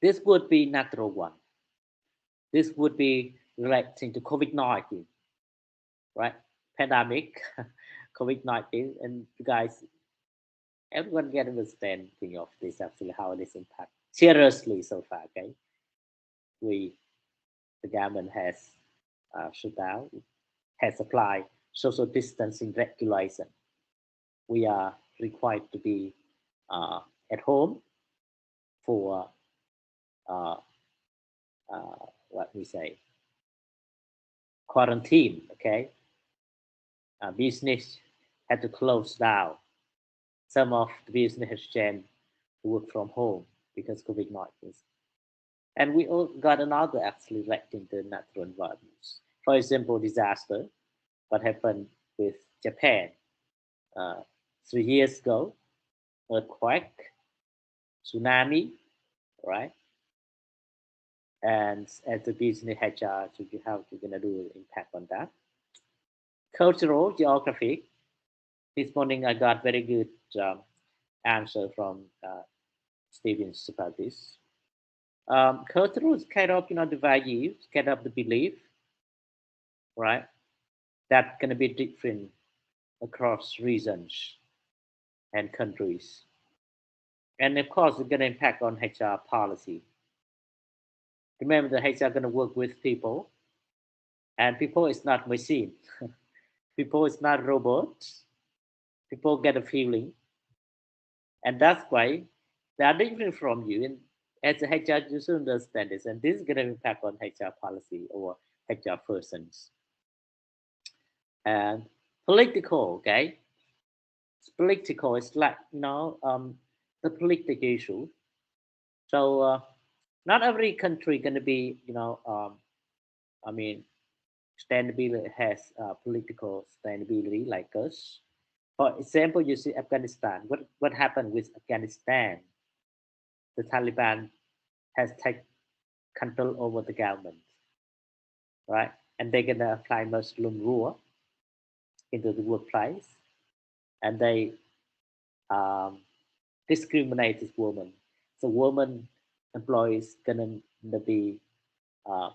this would be natural one. This would be relating to COVID-19, right? Pandemic, COVID-19, and you guys, everyone can understand thing of this actually, how this impact seriously so far, okay? The government has shut down, has applied social distancing regulation. We are required to be uh, at home for uh, what we say quarantine. Okay, business had to close down. Some of the business has changed to work from home because COVID-19. And we all got another actually relating to natural environments. For example, disaster. What happened with Japan 3 years ago? Earthquake, tsunami, right? And as the business HR, so you how you're gonna do impact on that. Cultural geography. This morning I got very good answer from Stevens about this. Cultural is kind of the values, kind of the belief, right? That's gonna be different across regions and countries, and of course it's gonna impact on HR policy. Remember, the HR gonna work with people, And people is not machine. People is not robots. People get a feeling, and that's why they are different from you. And as a HR, you should understand this, and this is going to impact on HR policy or HR persons. And political, okay? It's political. It's like the political issue. So not every country going to be I mean sustainability has political sustainability like us. For example, you see Afghanistan. What happened with Afghanistan? The Taliban has taken control over the government, right? And they're gonna apply Muslim rule into the workplace, and they um, discriminate this woman. So woman employees gonna be uh,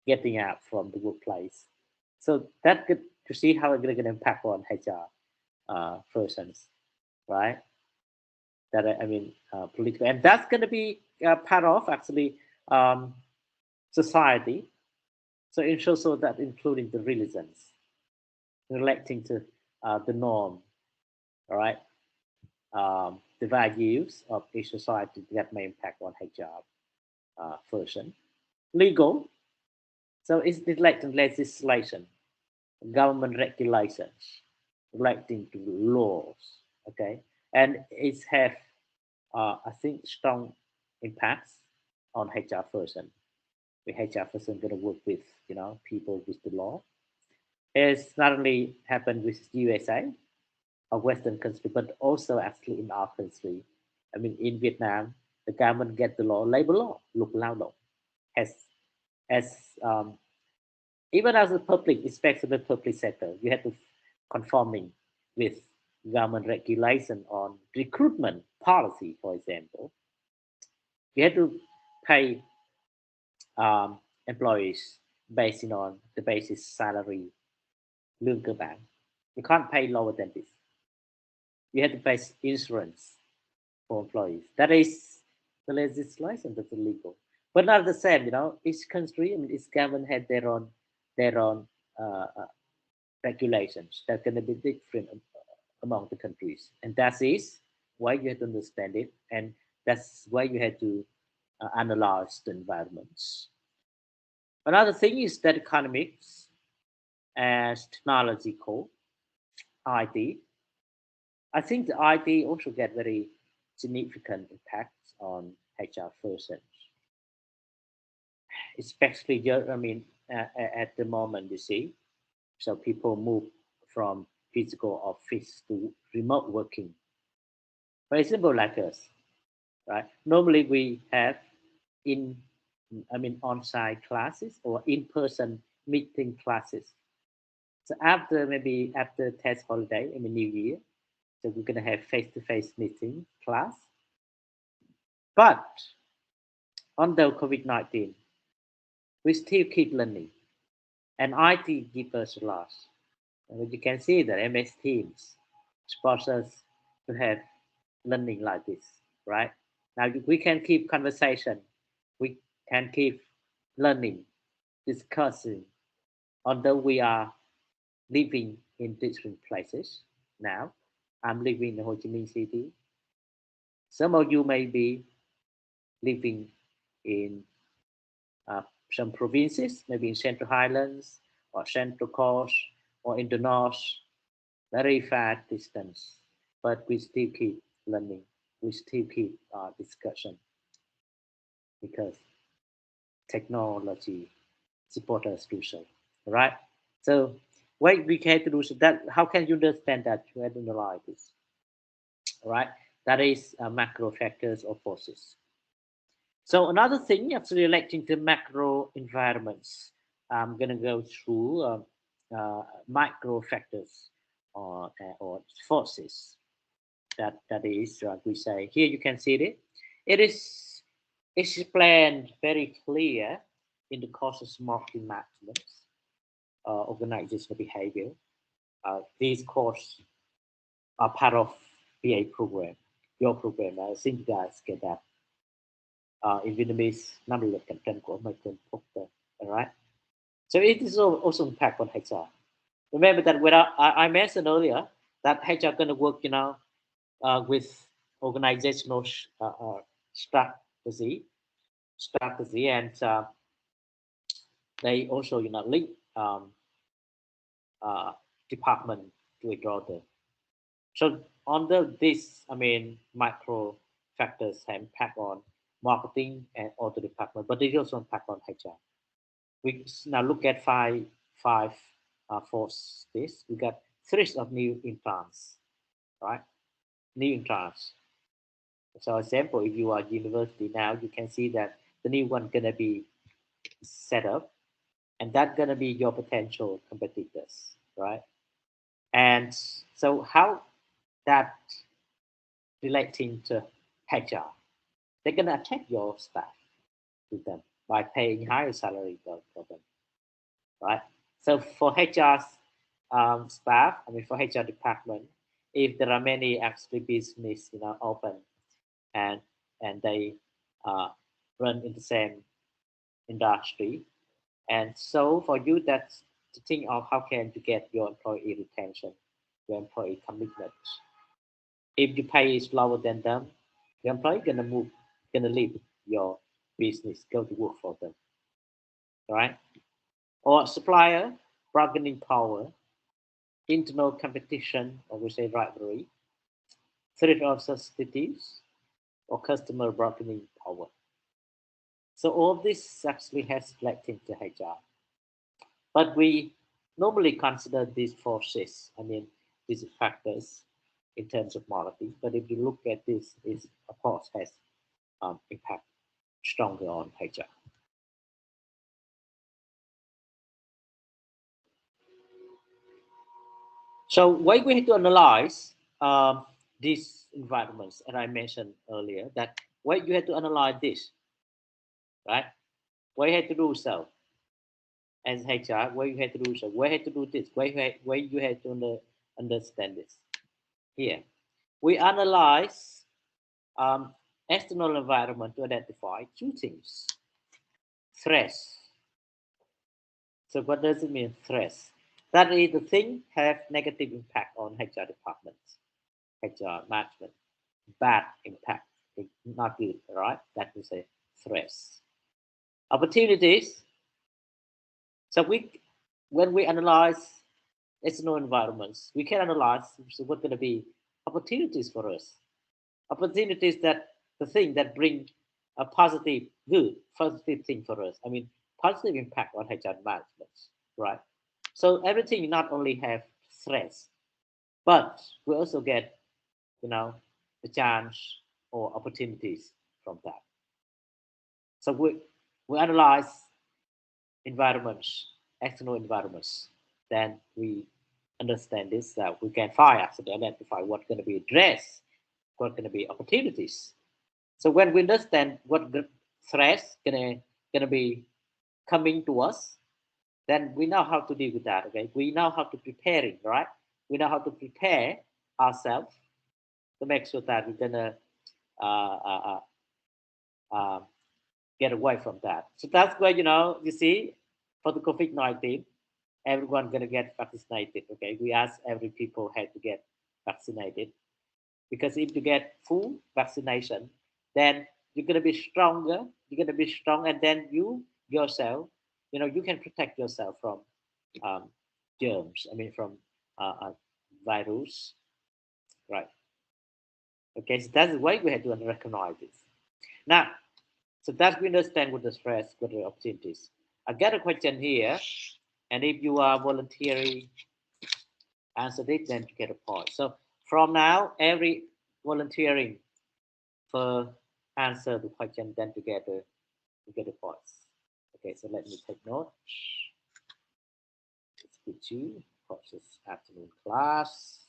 getting out from the workplace. So that could to see how it's gonna impact on HR persons, right? That political, and that's gonna be part of actually society. So it shows so that including the religions, relating to the norm, all right, the values of each society that may impact on HR person. Legal, so it's like legislation, government regulations relating to laws, okay, and it's have I think strong impacts on HR person. The HR person going to work with people with the law. It's not only happened with USA or Western country, but also actually in our country. I mean, in Vietnam, the government get the law, labor law, luật lao động, as even as a public, especially the public sector, you have to conforming with government regulation on recruitment policy, for example. You have to pay employees based on the basis salary, lương cơ bản. You can't pay lower than this. You have to pay insurance for employees. That is the legislation, that's illegal. But not the same, each country, I mean, each government had their own regulations that are going to be different among the countries. And that is why you have to understand it. And that's why you have to analyze the environments. Another thing is that economics and technological IT. I think the IT also get very significant impacts on HR persons, especially at the moment, you see. So people move from physical office to remote working. For example, like us, right? Normally we have in on-site classes or in-person meeting classes. So after test holiday, New Year, so we're gonna have face-to-face meeting class. But under COVID-19, we still keep learning, and IT gives us a lot. And you can see that MS Teams sponsors to have learning like this, right? Now we can keep conversation, we can keep learning, discussing, although we are living in different places now. I'm living in Ho Chi Minh City. Some of you may be living in some provinces, maybe in Central Highlands or Central Coast or in the North, very far distance. But we still keep learning. We still keep discussion because technology support us to do so. Right? So what we can do so that how can you understand that you analyze this? Right? That is macro factors or forces. So another thing actually relating to macro environments, I'm going to go through micro factors or forces. That is we say here you can see it. It is explained very clear in the courses marketing management, organizational behavior. These courses are part of BA program, your program. I think you guys get that. In Vietnamese, năng lực cạnh tranh của Michael Porter, all right? So it is also impact on HR. Remember that when I mentioned earlier that HR going to work, with organizational strategy, and they also, link department to each other. So under this, micro factors have impact on marketing and other department, but they also impact on HR. We now look at five for this. We got threats of new implants, right? New implants. So example, if you are university now, you can see that the new one gonna be set up, and that's gonna be your potential competitors, right? And so how that relating to HR, they're gonna attack your staff with them by paying higher salary for them, right? So for HR's staff, for HR department, if there are many actually business, open and they run in the same industry, and so for you, that's to think of how can you get your employee retention, your employee commitment. If your pay is lower than them, the employee gonna leave your business, go to work for them, right? Or supplier bargaining power, internal competition, or we say rivalry, threat of subsidies, or customer bargaining power. So all this actually has reflected into HR. But we normally consider these forces, these factors in terms of morality. But if you look at this, it of course has impact stronger on HR. So why we have to analyze these environments, and I mentioned earlier that why you have to analyze this, right? Why you have to do so as HR? Why you have to do so? Why you have to do this? Why you have to understand this? Here, we analyze external environment to identify two things: stress. So what does it mean, stress? That is the thing have negative impact on HR departments, HR management, bad impact, not good, right? That is a stress. Opportunities. So when we analyze external environments, we can analyze what's going to be opportunities for us. Opportunities that the thing that bring a positive, good, positive thing for us. Positive impact on HR management, right? So everything not only have stress, but we also get, the chance or opportunities from that. So we analyze environments, external environments, then we understand this that we can find actually identify what's going to be addressed, what's going to be opportunities. So when we understand what the threats gonna be coming to us, then we know how to deal with that. Okay, we know how to prepare it, right? We know how to prepare ourselves to make sure that we're gonna get away from that. So that's why you see for the COVID-19, everyone gonna get vaccinated. Okay, we ask every people had to get vaccinated because if you get full vaccination, then you're gonna be stronger. You're gonna be strong, and then you yourself, you can protect yourself from germs. From virus, right? Okay, so that's the way we have to recognize this. Now, so that we understand what the stress, what the opportunities. I get a question here, and if you are voluntary, answer it, then you get a point. So from now, every volunteering for answer the question, then together you get a points. Okay, so let me take note. It's good too. Process afternoon class.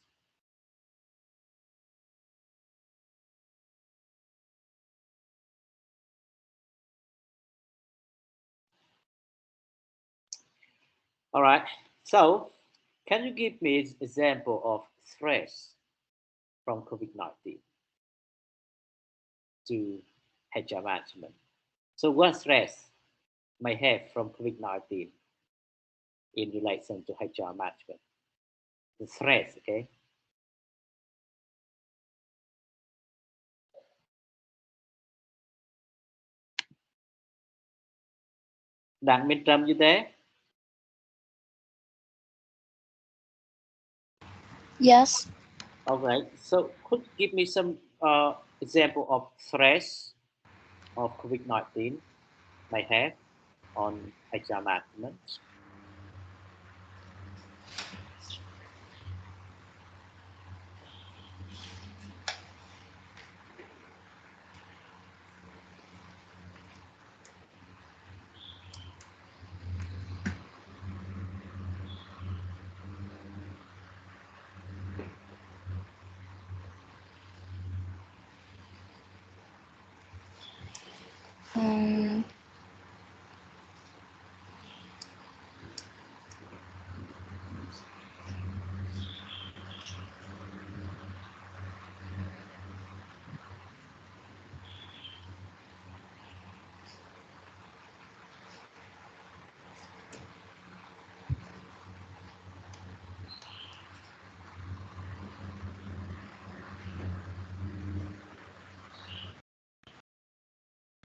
All right. So, can you give me an example of stress from COVID-19 to HR management? So, what stress may have from COVID-19 in relation to HR management. The stress, okay? Đặng Minh Trâm, you there? Yes. Okay, so could you give me some example of stress of COVID-19 may have on HR management?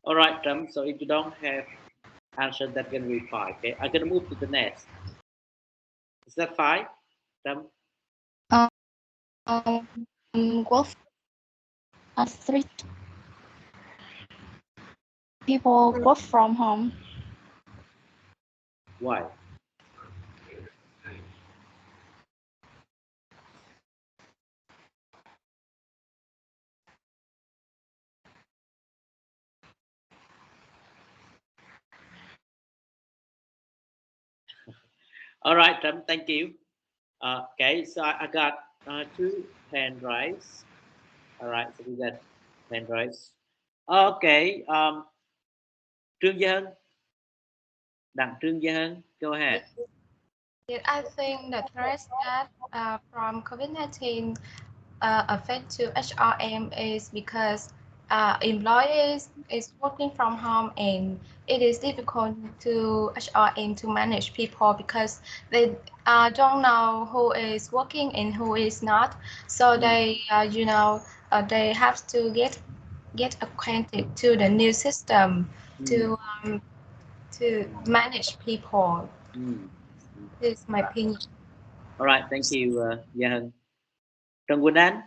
All right, so if you don't have answer, that can be fine. Okay, I'm gonna move to the next. Is that fine, Work 3 people work from home. Why? All right, thank you. Okay, so I got 2 hand raised. All right, so we got hand raised. Okay, Trương Gia Hân, Đặng Trương Gia Hân, go ahead. Yes, I think the threats that from COVID-19 affect to HRM is because employees is working from home, and it is difficult to HRM to manage people because they don't know who is working and who is not. So they they have to get acquainted to the new system to manage people. This is my opinion. All right, thank you, Gia Hân. NGUvoilN.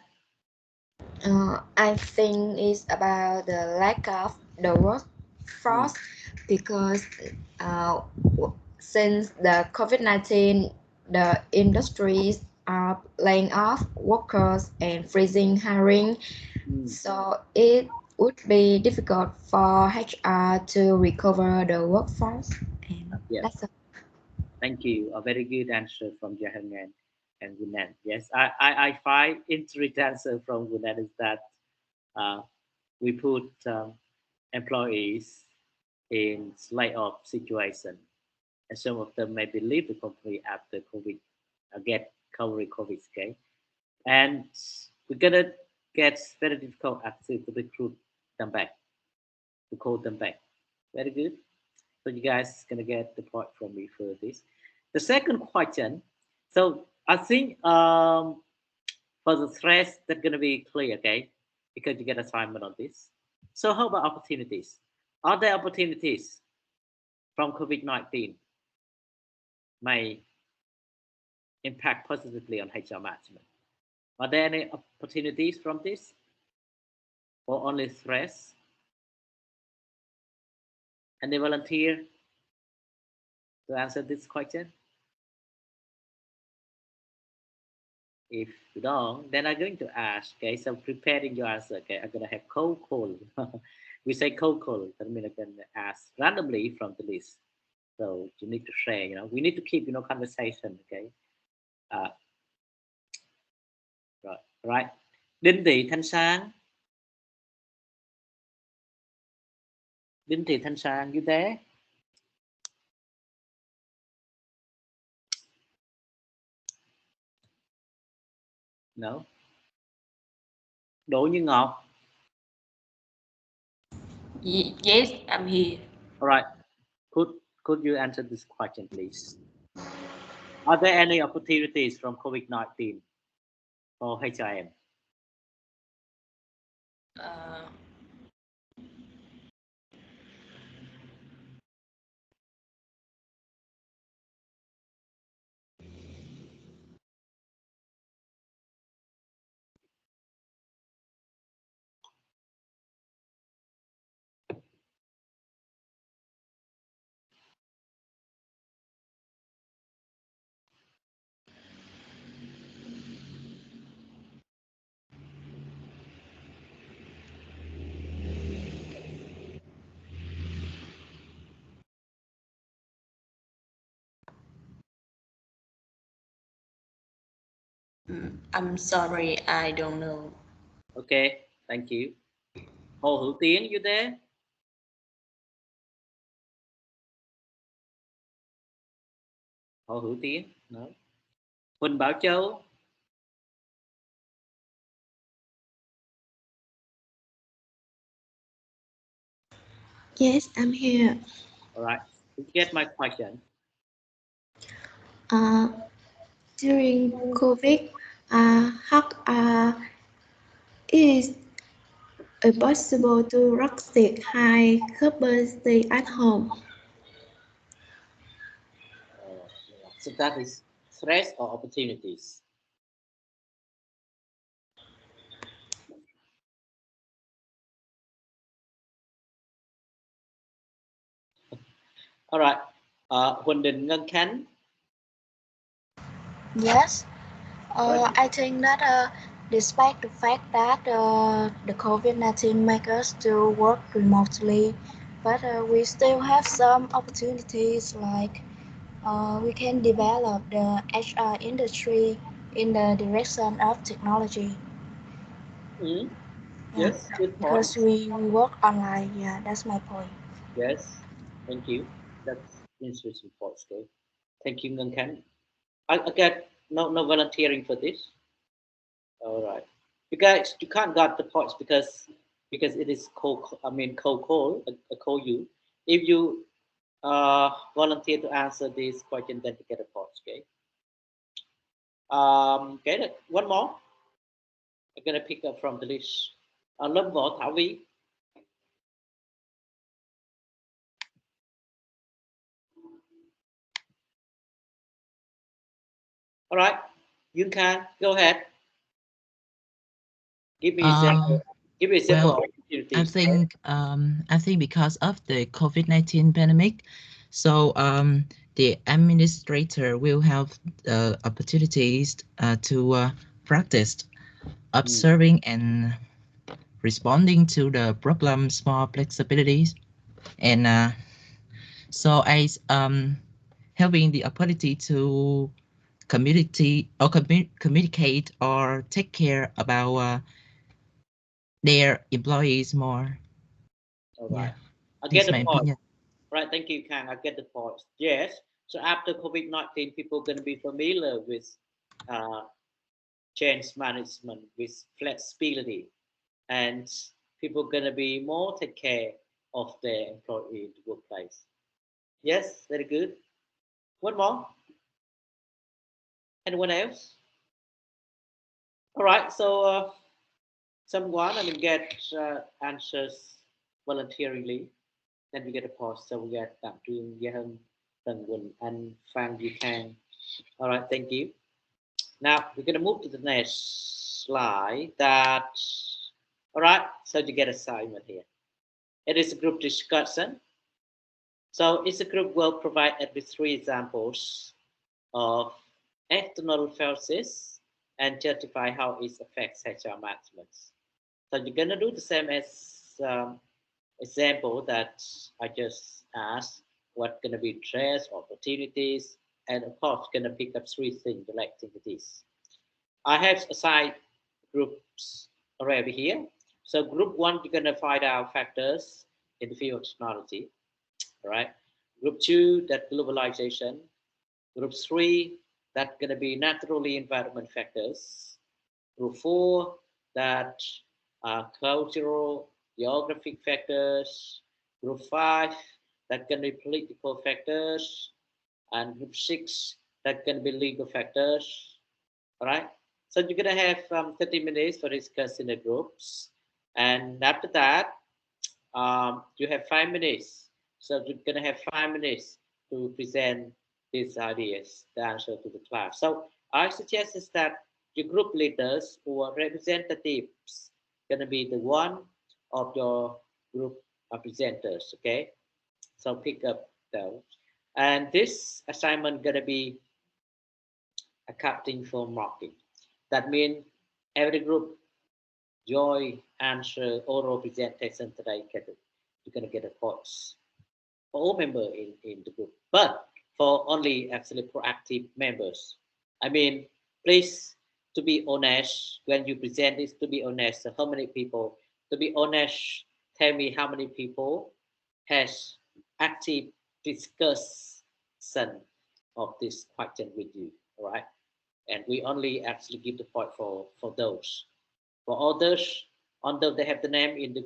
I think it's about the lack of the workforce because since the COVID-19, the industries are laying off workers and freezing hiring. So it would be difficult for HR to recover the workforce. And that's it. Thank you. A very good answer from Gia Hân and NGUvoilN. Yes, I find interesting answer from NGUvoilN is that we put employees in layoff situation, and some of them maybe leave the company after COVID, get COVID, okay, and we're gonna get very difficult actually to recruit them back, to call them back. Very good. So you guys gonna get the point from me for this. The second question. So I think for the stress that's gonna be clear, okay, because you get assignment on this. So how about opportunities? Are there opportunities from COVID-19 may impact positively on HR management? Are there any opportunities from this, or only stress? Any volunteer to answer this question? If you don't, then I'm going to ask. Okay, so preparing your answer. Okay, I'm gonna have cold call. We say cold call. That means I'm gonna ask randomly from the list. So you need to share. We need to keep conversation. Okay. Right. Đinh Thị Thanh Sang. Đinh Thị Thanh Sang, you there? No. Đỗ Như Ngọc. Yes, I'm here. All right. Could you answer this question, please? Are there any opportunities from COVID-19 for HIM? I'm sorry, I don't know. Okay, thank you. Hồ Hữu Tiến, you there? Hồ Hữu Tiến, no. Huỳnh Bảo Châu. Yes, I'm here. All right. Did you get my question? During COVID, how is it possible to practice high capacity at home? So that is threats or opportunities? All right. Huỳnh Đình Ngân Khánh. Yes. I think that despite the fact that the COVID-19 makes us to work remotely, but we still have some opportunities like we can develop the HR industry in the direction of technology. Mm-hmm. Yeah. Yes, good point. Because we work online. Yeah, that's my point. Yes, thank you. That's interesting point. Okay. Thank you, Ngân Khánh. I get no volunteering for this. All right. You guys, you can't got the points because it is call. I mean, call. I call you. If you volunteer to answer this question, then you get a points. Okay. Okay. One more. I'm gonna pick up from the list. Lâm Võ Thảo Vi. All right. You can go ahead. Give me example. Give me example. Well, I think because of the COVID-19 pandemic, so the administrator will have opportunities to practice observing and responding to the problems more flexibilities, and so as having the ability to communicate or take care about their employees more. All right. Yeah, I get the my point. opinion. Right. Thank you, Kang. I get the point. Yes. So after COVID-19, people are going to be familiar with change management, with flexibility, and people are going to be more take care of their employee in the workplace. Yes. Very good. One more. Anyone else? All right. So someone, get answers voluntarily. Then we get a pause. So we get Đặng Trương, Gia Tần Quỳnh, and Phan Ducan. All right, thank you. Now we're going to move to the next slide. All right. So you get assignment here. It is a group discussion. So it's a group will provide at least 3 examples of external forces and justify how it affects HR management. So you're going to do the same as example that I just asked. What going to be threats, opportunities, and of course going to pick up 3 things relating to this. I have assigned groups already here. So group 1, you're going to find out factors in the field of technology. All right. Group 2, that globalization. Group 3, that's going to be naturally environment factors. Group 4, that cultural, geographic factors. Group 5, that can be political factors. and group 6, that's going to be legal factors. All right. So you're going to have 30 minutes for discussing the groups. And after that, you have 5 minutes. So you're going to have 5 minutes to present these ideas, the answer to the class. So I suggest is that your group leaders or representatives going to be the one of your group presenters. Okay. So pick up those. And this assignment going to be accounting for marking. That means every group joy answer oral presentation today you're gonna get a points for all members in the group. But for only actually proactive members, I mean, please to be honest when you present this. To be honest, how many people? To be honest, tell me how many people has active discussion of this question with you. All right, and we only actually give the point for those. For others, although they have the name in the